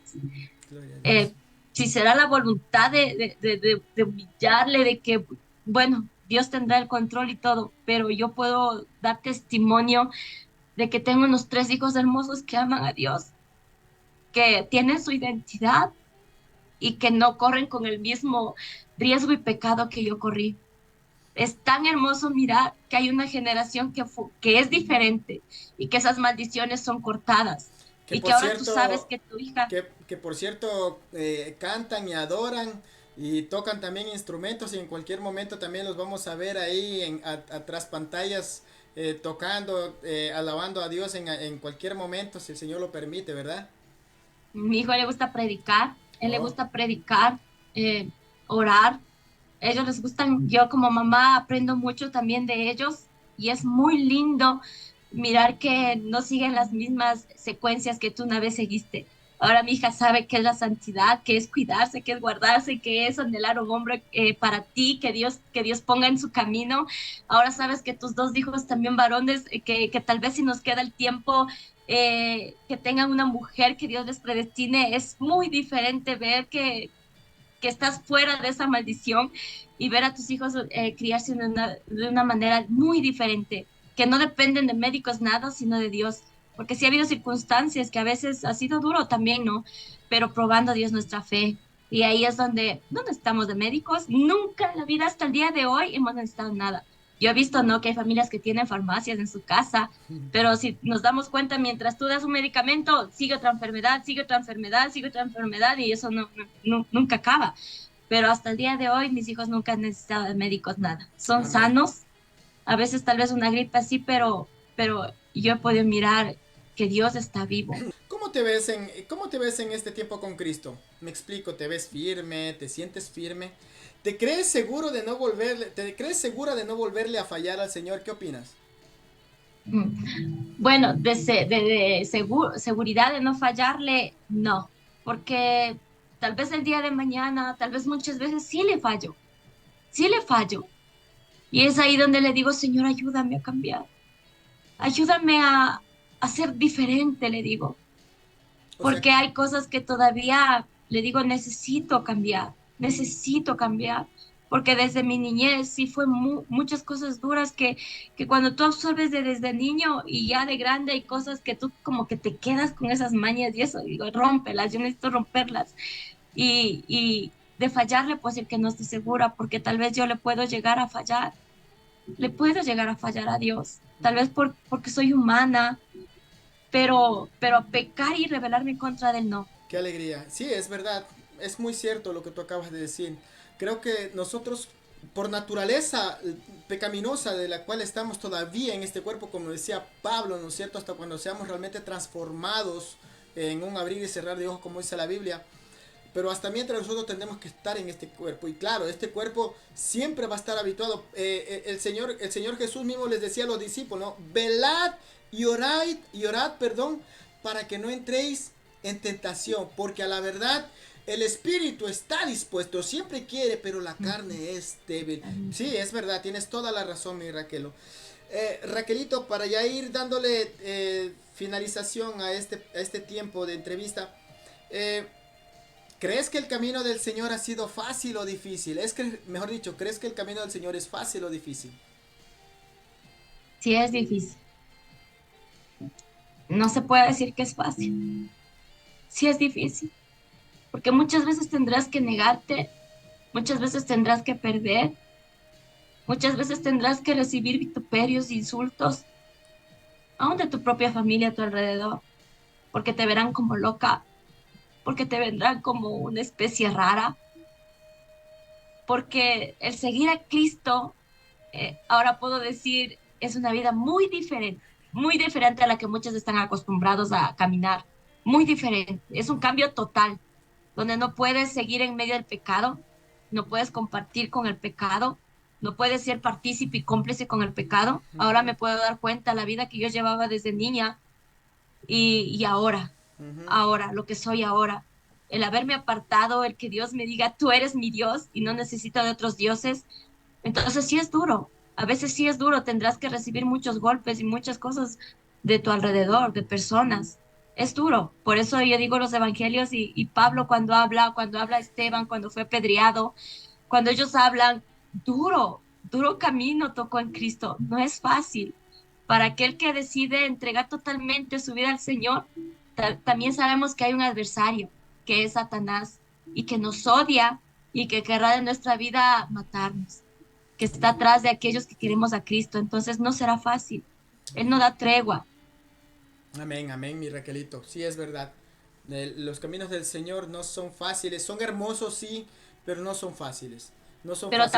Gloria a Dios. Si será la voluntad de humillarle, de que, bueno, Dios tendrá el control y todo, pero yo puedo dar testimonio de que tengo unos 3 hijos hermosos que aman a Dios, que tienen su identidad y que no corren con el mismo riesgo y pecado que yo corrí. Es tan hermoso mirar que hay una generación que es diferente y que esas maldiciones son cortadas Que y que por ahora tú sabes cierto, que tu hija, que por cierto cantan y adoran y tocan también instrumentos y en cualquier momento también los vamos a ver ahí atrás pantallas tocando, alabando a Dios en cualquier momento, si el Señor lo permite, ¿verdad? mi hijo le gusta predicar, él le Oh, gusta predicar, eh, orar, ellos les gustan, yo como mamá aprendo mucho también de ellos y es muy lindo mirar que no siguen las mismas secuencias que tú una vez seguiste. Ahora mi hija sabe qué es la santidad, qué es cuidarse, qué es guardarse, qué es anhelar un hombre para ti, que Dios ponga en su camino. Ahora sabes que tus 2 hijos también varones, que tal vez si nos queda el tiempo, que tengan una mujer que Dios les predestine, es muy diferente ver que estás fuera de esa maldición y ver a tus hijos criarse de una manera muy diferente, que no dependen de médicos nada, sino de Dios. Porque sí ha habido circunstancias que a veces ha sido duro también, ¿no? Pero probando a Dios nuestra fe. Y ahí es donde no necesitamos de médicos. Nunca en la vida hasta el día de hoy hemos necesitado nada. Yo he visto, ¿no? Que hay familias que tienen farmacias en su casa, pero si nos damos cuenta, mientras tú das un medicamento, sigue otra enfermedad, sigue otra enfermedad, sigue otra enfermedad y eso nunca acaba. Pero hasta el día de hoy mis hijos nunca han necesitado de médicos nada. Son amén. sanos, a veces tal vez una gripe así, pero yo he podido mirar que Dios está vivo. ¿Cómo te ves en este tiempo con Cristo? Me explico, ¿te ves firme? ¿Te sientes firme? ¿Te crees seguro de no volverle, te crees segura de no volverle a fallar al Señor? ¿Qué opinas? Bueno, seguridad de no fallarle, no, porque tal vez el día de mañana, tal vez muchas veces sí le fallo. Y es ahí donde le digo, Señor, ayúdame a cambiar, ayúdame a ser diferente, le digo, O sea, porque hay cosas que todavía, le digo, necesito cambiar, porque desde mi niñez sí fue muchas cosas duras que cuando tú absorbes desde niño y ya de grande hay cosas que tú como que te quedas con esas mañas y eso, digo, rómpelas, yo necesito romperlas y de fallarle puedo decir que no estoy segura, porque tal vez yo le puedo llegar a fallar, le puedo llegar a fallar a Dios, tal vez porque soy humana, pero pecar y rebelarme en contra de él no. qué alegría. Sí, es verdad. Es muy cierto lo que tú acabas de decir. Creo que nosotros, por naturaleza pecaminosa de la cual estamos todavía en este cuerpo, como decía Pablo, ¿no es cierto? Hasta cuando seamos realmente transformados en un abrir y cerrar de ojos, como dice la Biblia. Pero hasta mientras nosotros tenemos que estar en este cuerpo. Y claro, este cuerpo siempre va a estar habituado. El Señor Jesús mismo les decía a los discípulos, ¿no? Velad y orad, perdón, para que no entréis en tentación. Porque a la verdad, el espíritu está dispuesto, siempre quiere, pero la carne es débil. Sí, es verdad, tienes toda la razón, mi Raquelo. Raquelito, para ya ir dándole finalización a este tiempo de entrevista, eh, ¿crees que el camino del Señor ha sido fácil o difícil? Es que, mejor dicho, ¿crees que el camino del Señor es fácil o difícil? Sí es difícil, no se puede decir que es fácil, sí es difícil, porque muchas veces tendrás que negarte, muchas veces tendrás que perder, muchas veces tendrás que recibir vituperios, insultos, aún de tu propia familia a tu alrededor, porque te verán como loca, porque te vendrán como una especie rara, porque el seguir a Cristo, ahora puedo decir, es una vida muy diferente a la que muchos están acostumbrados a caminar, muy diferente, es un cambio total, donde no puedes seguir en medio del pecado, no puedes compartir con el pecado, no puedes ser partícipe y cómplice con el pecado. Ahora Ujú, me puedo dar cuenta la vida que yo llevaba desde niña y ujú. ahora, lo que soy ahora. El haberme apartado, el que Dios me diga, tú eres mi Dios y no necesito de otros dioses. Entonces sí es duro, a veces sí es duro, tendrás que recibir muchos golpes y muchas cosas de tu alrededor, de personas. Es duro, por eso yo digo los evangelios y Pablo cuando habla Esteban, cuando fue apedreado, cuando ellos hablan, duro camino tocó en Cristo, no es fácil. Para aquel que decide entregar totalmente su vida al Señor, también sabemos que hay un adversario, que es Satanás, y que nos odia y que querrá de nuestra vida matarnos, que está atrás de aquellos que queremos a Cristo. Entonces no será fácil. Él no da tregua, Amén, amén, mi Raquelito. Sí, es verdad. Los caminos del Señor no son fáciles. Son hermosos, sí, pero no son fáciles. No son pero fáciles.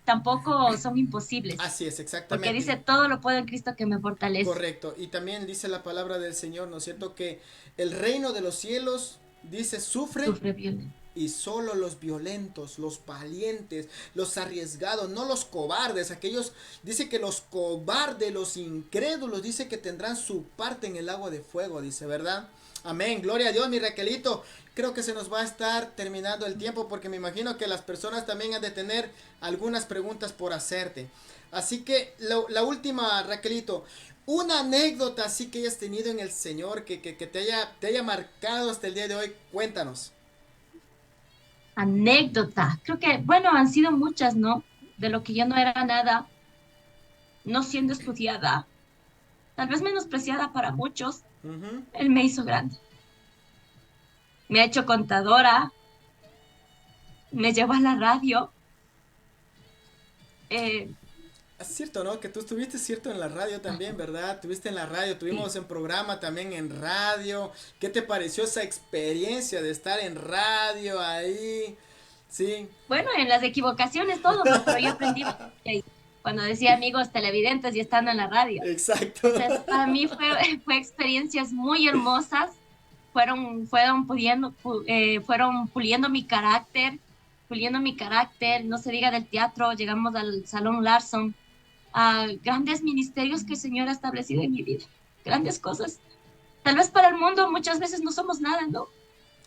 tampoco son imposibles, Así es, porque exactamente. dice, todo lo puedo en Cristo que me fortalece. Correcto. Y también dice la palabra del Señor, ¿no es cierto? Que el reino de los cielos, dice, sufre Sufre violencia. y solo los violentos, los valientes, los arriesgados, no los cobardes, aquellos, dice que los cobardes, los incrédulos, dice que tendrán su parte en el agua de fuego, dice, ¿verdad? Amén, gloria a Dios, mi Raquelito. Creo que se nos va a estar terminando el tiempo porque me imagino que las personas también han de tener algunas preguntas por hacerte. Así que la última, Raquelito, una anécdota así que hayas tenido en el Señor que te haya marcado hasta el día de hoy, cuéntanos. Anécdota. Creo que, bueno, han sido muchas, ¿no? De lo que yo no era nada, no siendo estudiada, tal vez menospreciada para muchos, Ujú. él me hizo grande. Me ha hecho contadora, me llevó a la radio. eh, Es cierto, ¿no? Que tú estuviste cierto en la radio también, ¿verdad? Tuviste en la radio, sí. tuvimos en programa también en radio. ¿Qué te pareció esa experiencia de estar en radio ahí? Sí, Bueno, en las equivocaciones todos, ¿no? Pero yo aprendí bastante ahí, cuando decía amigos televidentes y estando en la radio. exacto. Entonces, para mí fue experiencias muy hermosas, fueron puliendo mi carácter, no se diga del teatro, llegamos al Salón Larson, a grandes ministerios que el Señor ha establecido en mi vida, grandes cosas. Tal vez para el mundo muchas veces no somos nada, ¿no?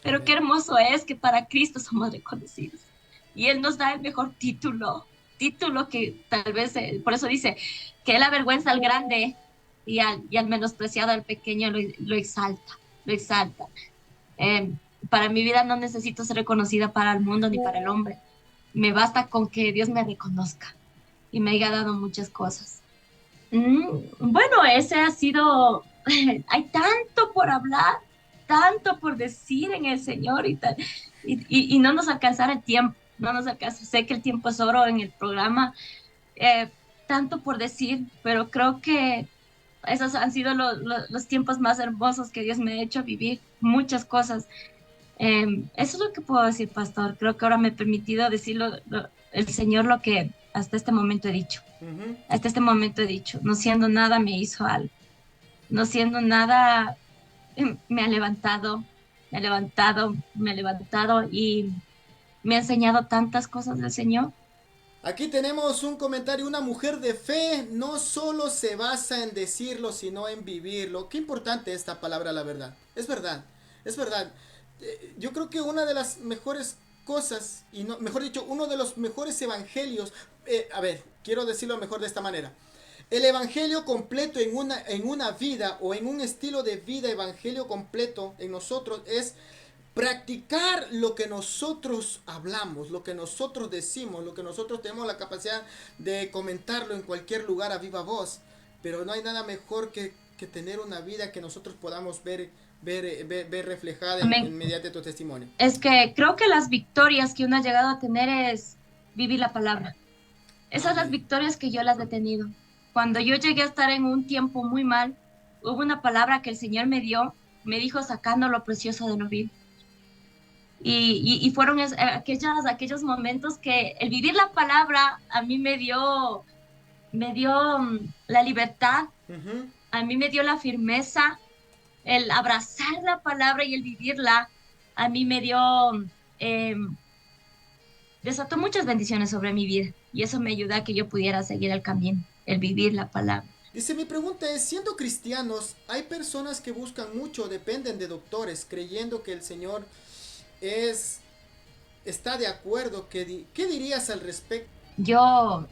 Pero qué Amén. hermoso es que para Cristo somos reconocidos. Y Él nos da el mejor título que tal vez, por eso dice, que Él avergüenza al grande y al menospreciado al pequeño lo exalta, lo exalta. Eh, para mi vida no necesito ser reconocida para el mundo ni para el hombre. Me basta con que Dios me reconozca y me haya dado muchas cosas. Bueno, ese ha sido, hay tanto por hablar, tanto por decir en el Señor y no nos alcanzará el tiempo, no nos alcanza. Sé que el tiempo es oro en el programa, eh, tanto por decir, pero creo que esos han sido los tiempos más hermosos que Dios me ha hecho vivir, muchas cosas. Eso es lo que puedo decir, pastor. Creo que ahora me he permitido decirlo, el Señor lo que hasta este momento he dicho. Ujú. Hasta este momento he dicho, no siendo nada me hizo algo, no siendo nada me ha levantado, me ha levantado, me ha levantado y me ha enseñado tantas cosas del Señor. Aquí tenemos un comentario, una mujer de fe no solo se basa en decirlo, sino en vivirlo. Qué importante esta palabra, la verdad. Es verdad, es verdad. Yo creo que una de las mejores cosas, y no, mejor dicho, uno de los mejores evangelios, a ver, quiero decirlo mejor de esta manera. El evangelio completo en una vida o en un estilo de vida, evangelio completo en nosotros es practicar lo que nosotros hablamos, lo que nosotros decimos, lo que nosotros tenemos la capacidad de comentarlo en cualquier lugar a viva voz. Pero no hay nada mejor que tener una vida que nosotros podamos ver reflejada Amén. mediante tu testimonio. Es que creo que las victorias que uno ha llegado a tener es vivir la palabra. Esas las Amén. victorias que yo las he tenido. Cuando yo llegué a estar en un tiempo muy mal, hubo una palabra que el Señor me dio me dijo sacando lo precioso de lo vil. Y fueron aquellos momentos que el vivir la palabra a mí me dio la libertad, Ujú. a mí me dio la firmeza, el abrazar la palabra y el vivirla, a mí eh, desató muchas bendiciones sobre mi vida y eso me ayudó a que yo pudiera seguir el camino, el vivir la palabra. Dice, mi pregunta es, siendo cristianos, hay personas que buscan mucho, dependen de doctores, creyendo que el Señor es, está de acuerdo. ¿Qué dirías al respecto? Yo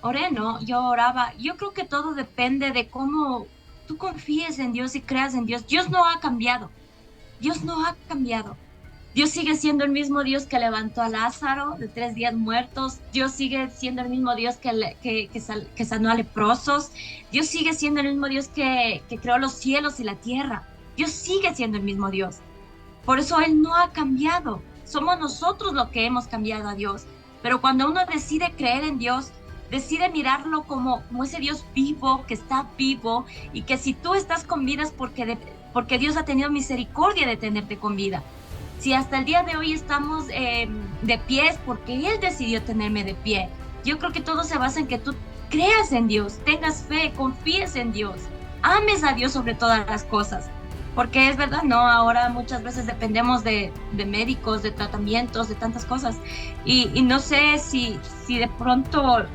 oré, ¿no? Yo oraba. Yo creo que todo depende de cómo tú confíes en Dios y creas en Dios. Dios no ha cambiado. Dios no ha cambiado. Dios sigue siendo el mismo Dios que levantó a Lázaro de 3 días muertos. Dios sigue siendo el mismo Dios que sanó a leprosos. Dios sigue siendo el mismo Dios que creó los cielos y la tierra. Dios sigue siendo el mismo Dios. Por eso Él no ha cambiado. Somos nosotros los que hemos cambiado a Dios. Pero cuando uno decide creer en Dios, decide mirarlo como ese Dios vivo, que está vivo, y que si tú estás con vida es porque Dios ha tenido misericordia de tenerte con vida. Si hasta el día de hoy estamos de pie es porque Él decidió tenerme de pie. Yo creo que todo se basa en que tú creas en Dios, tengas fe, confíes en Dios, ames a Dios sobre todas las cosas. Porque es verdad, ¿no? Ahora muchas veces dependemos de médicos, de tratamientos, de tantas cosas. Y no sé si de pronto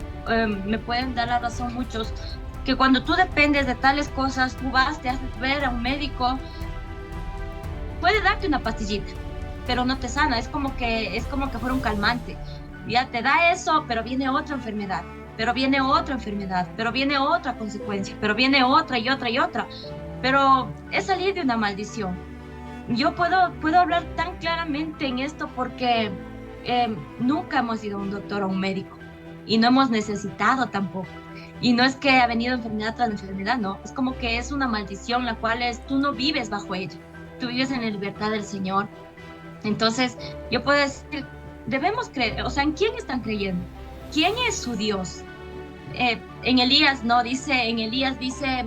me pueden dar la razón muchos, que cuando tú dependes de tales cosas, tú vas, te haces ver a un médico, puede darte una pastillita, pero no te sana, es como que fuera un calmante. Ya te da eso, pero viene otra enfermedad, pero viene otra enfermedad, pero viene otra consecuencia, pero viene otra y otra y otra. Pero es salir de una maldición. Yo puedo hablar tan claramente en esto porque nunca hemos ido a un doctor o a un médico y no hemos necesitado tampoco. Y no es que ha venido enfermedad tras enfermedad, no. Es como que es una maldición la cual tú no vives bajo ella. Tú vives en la libertad del Señor. Entonces, yo puedo decir, debemos creer, o sea, ¿en quién están creyendo? ¿Quién es su Dios? En Elías, no, en Elías dice,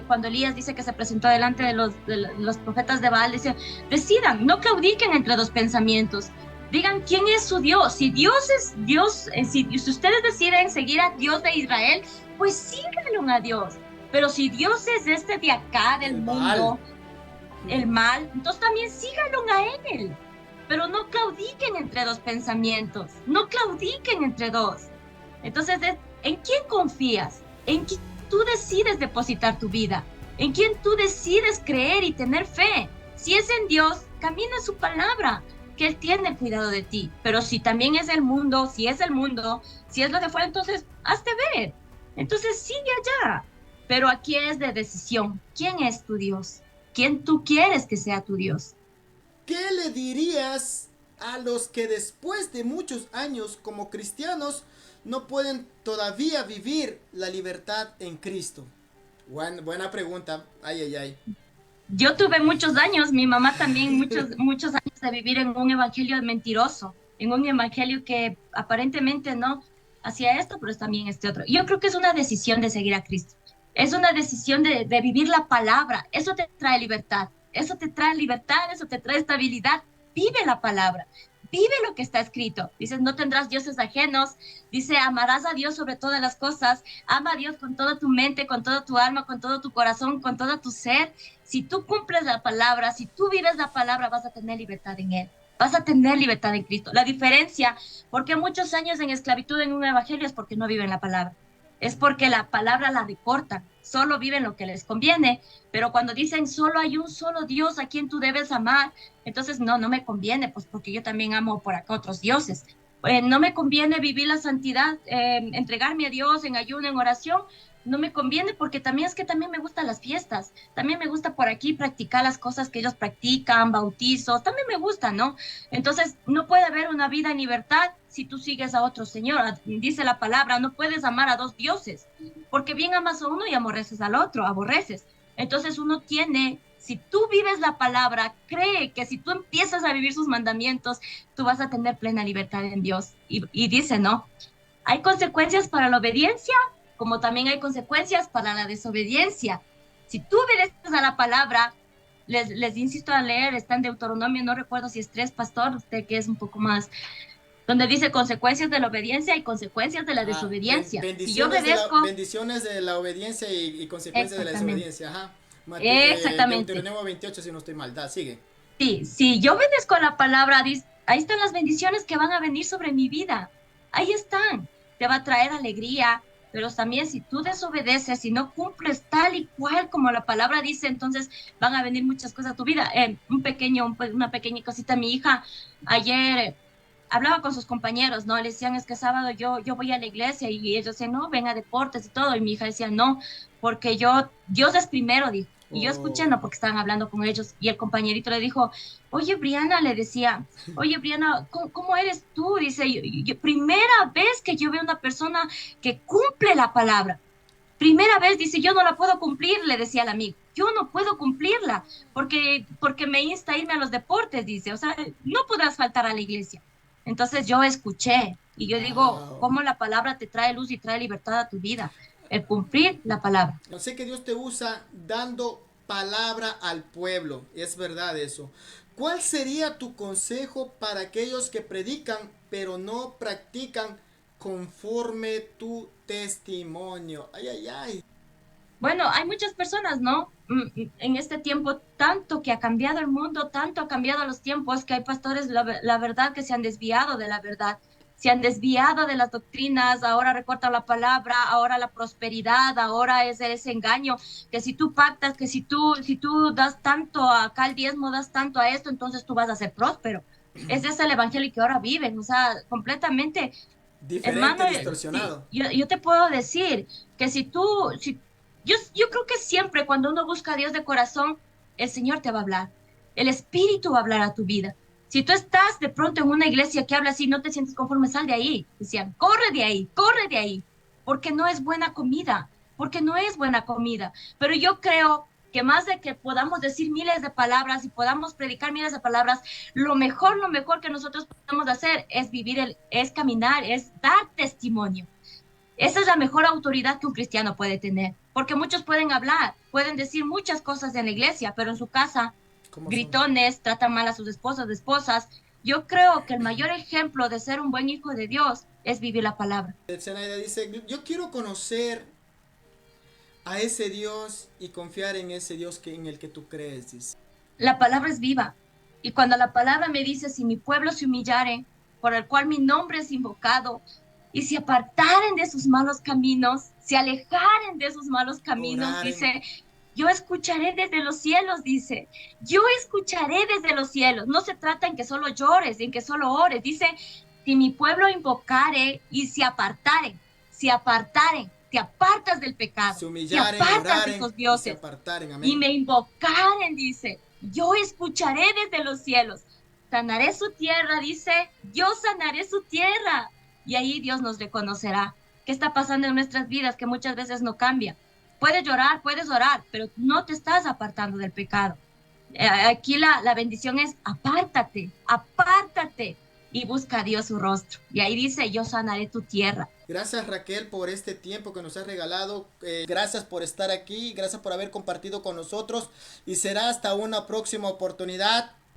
cuando Elías dice que se presentó delante de los profetas de Baal, dice, decidan, no claudiquen entre dos pensamientos, digan quién es su Dios. Si Dios es Dios, si ustedes deciden seguir a Dios de Israel, pues síganlo a Dios. Pero si Dios es este de acá, del El mundo, Baal. el mal, entonces también síganlo a Él. Pero no claudiquen entre dos pensamientos, no claudiquen entre dos. Entonces, ¿en quién confías? ¿En quién tú decides depositar tu vida? ¿En quién tú decides creer y tener fe? Si es en Dios, camina su palabra, que Él tiene cuidado de ti. Pero si también es el mundo, si es lo de fuera, entonces hazte ver. Entonces sigue allá. Pero aquí es de decisión. ¿Quién es tu Dios? ¿Quién tú quieres que sea tu Dios? ¿Qué le dirías a los que después de muchos años como cristianos no pueden todavía vivir la libertad en Cristo? Buena pregunta. Ay, ay, ay. Yo tuve muchos años, mi mamá también, muchos años de vivir en un evangelio mentiroso, en un evangelio que aparentemente no hacía esto, pero es también este otro. Yo creo que es una decisión de seguir a Cristo. Es una decisión de vivir la palabra. Eso te trae libertad. Eso te trae estabilidad. Vive la palabra. Vive lo que está escrito. Dices, no tendrás dioses ajenos. Dice, amarás a Dios sobre todas las cosas. Ama a Dios con toda tu mente, con toda tu alma, con todo tu corazón, con todo tu ser. Si tú cumples la palabra, si tú vives la palabra, vas a tener libertad en Él. Vas a tener libertad en Cristo. La diferencia, porque muchos años en esclavitud en un evangelio es porque no viven la palabra. Es porque la palabra la recortan. Solo viven lo que les conviene. Pero cuando dicen solo hay un solo Dios a quien tú debes amar, entonces no me conviene, pues porque yo también amo por acá otros dioses. No me conviene vivir la santidad, entregarme a Dios en ayuno, en oración. No me conviene porque también me gustan las fiestas, también me gusta por aquí practicar las cosas que ellos practican, bautizos, también me gusta, ¿no? Entonces, no puede haber una vida en libertad si tú sigues a otro Señor. Dice la palabra, no puedes amar a dos dioses, porque bien amas a uno y aborreces al otro, aborreces. Entonces si tú vives la palabra, cree que si tú empiezas a vivir sus mandamientos, tú vas a tener plena libertad en Dios. Y dice, ¿no? Hay consecuencias para la obediencia, como también hay consecuencias para la desobediencia. Si tú obedeces a la palabra, les insisto a leer, está en Deuteronomio, no recuerdo si es 3, pastor, usted que es un poco más, donde dice consecuencias de la obediencia y consecuencias de la Ajá, desobediencia. Si yo obedezco, bendiciones de la obediencia y consecuencias de la exactamente, desobediencia. Ajá. exactamente. Deuteronomio 28, si no estoy mal. Da, sigue. Sí, si yo obedezco a la palabra, ahí están las bendiciones que van a venir sobre mi vida. Ahí están. Te va a traer alegría, pero también si tú desobedeces, si no cumples tal y cual como la palabra dice, entonces van a venir muchas cosas a tu vida. Una pequeña cosita, mi hija ayer hablaba con sus compañeros, ¿no? Le decían, es que sábado yo voy a la iglesia y ellos decían, no, ven a deportes y todo. Y mi hija decía, no, porque Dios es primero, dijo. Y yo escuché, Oh, no, porque estaban hablando con ellos. Y el compañerito le dijo, oye, Briana, le decía, oye, Briana, ¿cómo eres tú? Dice, primera vez que yo veo una persona que cumple la palabra. Primera vez, dice, yo no la puedo cumplir, le decía al amigo. Yo no puedo cumplirla porque me insta a irme a los deportes, dice. O sea, no podrás faltar a la iglesia. Entonces yo escuché y yo digo, wow. ¿cómo la palabra te trae luz y trae libertad a tu vida? El cumplir la palabra. Yo sé que Dios te usa dando palabra al pueblo. Es verdad eso. ¿Cuál sería tu consejo para aquellos que predican pero no practican conforme tu testimonio? Ay, ay, ay. Bueno, hay muchas personas, ¿no? En este tiempo, tanto que ha cambiado el mundo, tanto ha cambiado los tiempos, que hay pastores, la verdad, que se han desviado de la verdad, se han desviado de las doctrinas, ahora recortan la palabra, ahora la prosperidad, ahora es ese engaño, que si tú pactas, que si tú das tanto acá el diezmo, das tanto a esto, entonces tú vas a ser próspero. Ese es el evangelio que ahora viven, o sea, completamente. Hermano, Diferente, sí, distorsionado. yo te puedo decir que yo creo que siempre cuando uno busca a Dios de corazón, el Señor te va a hablar, el Espíritu va a hablar a tu vida. Si tú estás de pronto en una iglesia que habla así, no te sientes conforme, sal de ahí. Decían, corre de ahí, porque no es buena comida, porque no es buena comida. Pero yo creo que más de que podamos decir miles de palabras y podamos predicar miles de palabras, lo mejor que nosotros podemos hacer es es caminar, es dar testimonio. Esa es la mejor autoridad que un cristiano puede tener, porque muchos pueden hablar, pueden decir muchas cosas en la iglesia, pero en su casa, ¿Cómo son? gritones, tratan mal a sus esposas, esposas. Yo creo que el mayor ejemplo de ser un buen hijo de Dios es vivir la palabra. Zenaida dice, yo quiero conocer a ese Dios y confiar en ese Dios en el que tú crees, dice. La palabra es viva. Y cuando la palabra me dice, si mi pueblo se humillare, por el cual mi nombre es invocado, y se apartaren de sus malos caminos, se alejaren de sus malos caminos, Orar en... dice, yo escucharé desde los cielos, dice, yo escucharé desde los cielos. No se trata en que solo llores, en que solo ores. Dice, si mi pueblo invocare y se apartaren, te apartas del pecado, Se te humillaren, apartas de oraren esos y se dioses apartaren. y Amén. me invocaren, dice, yo escucharé desde los cielos, sanaré su tierra, dice, yo sanaré su tierra. Y ahí Dios nos reconocerá. ¿Qué está pasando en nuestras vidas que muchas veces no cambia? Puedes llorar, puedes orar, pero no te estás apartando del pecado. Aquí la bendición es apártate, apártate y busca a Dios su rostro. Y ahí dice, yo sanaré tu tierra. Gracias Raquel por este tiempo que nos has regalado. Gracias por estar aquí. Gracias por haber compartido con nosotros. Y será hasta una próxima oportunidad.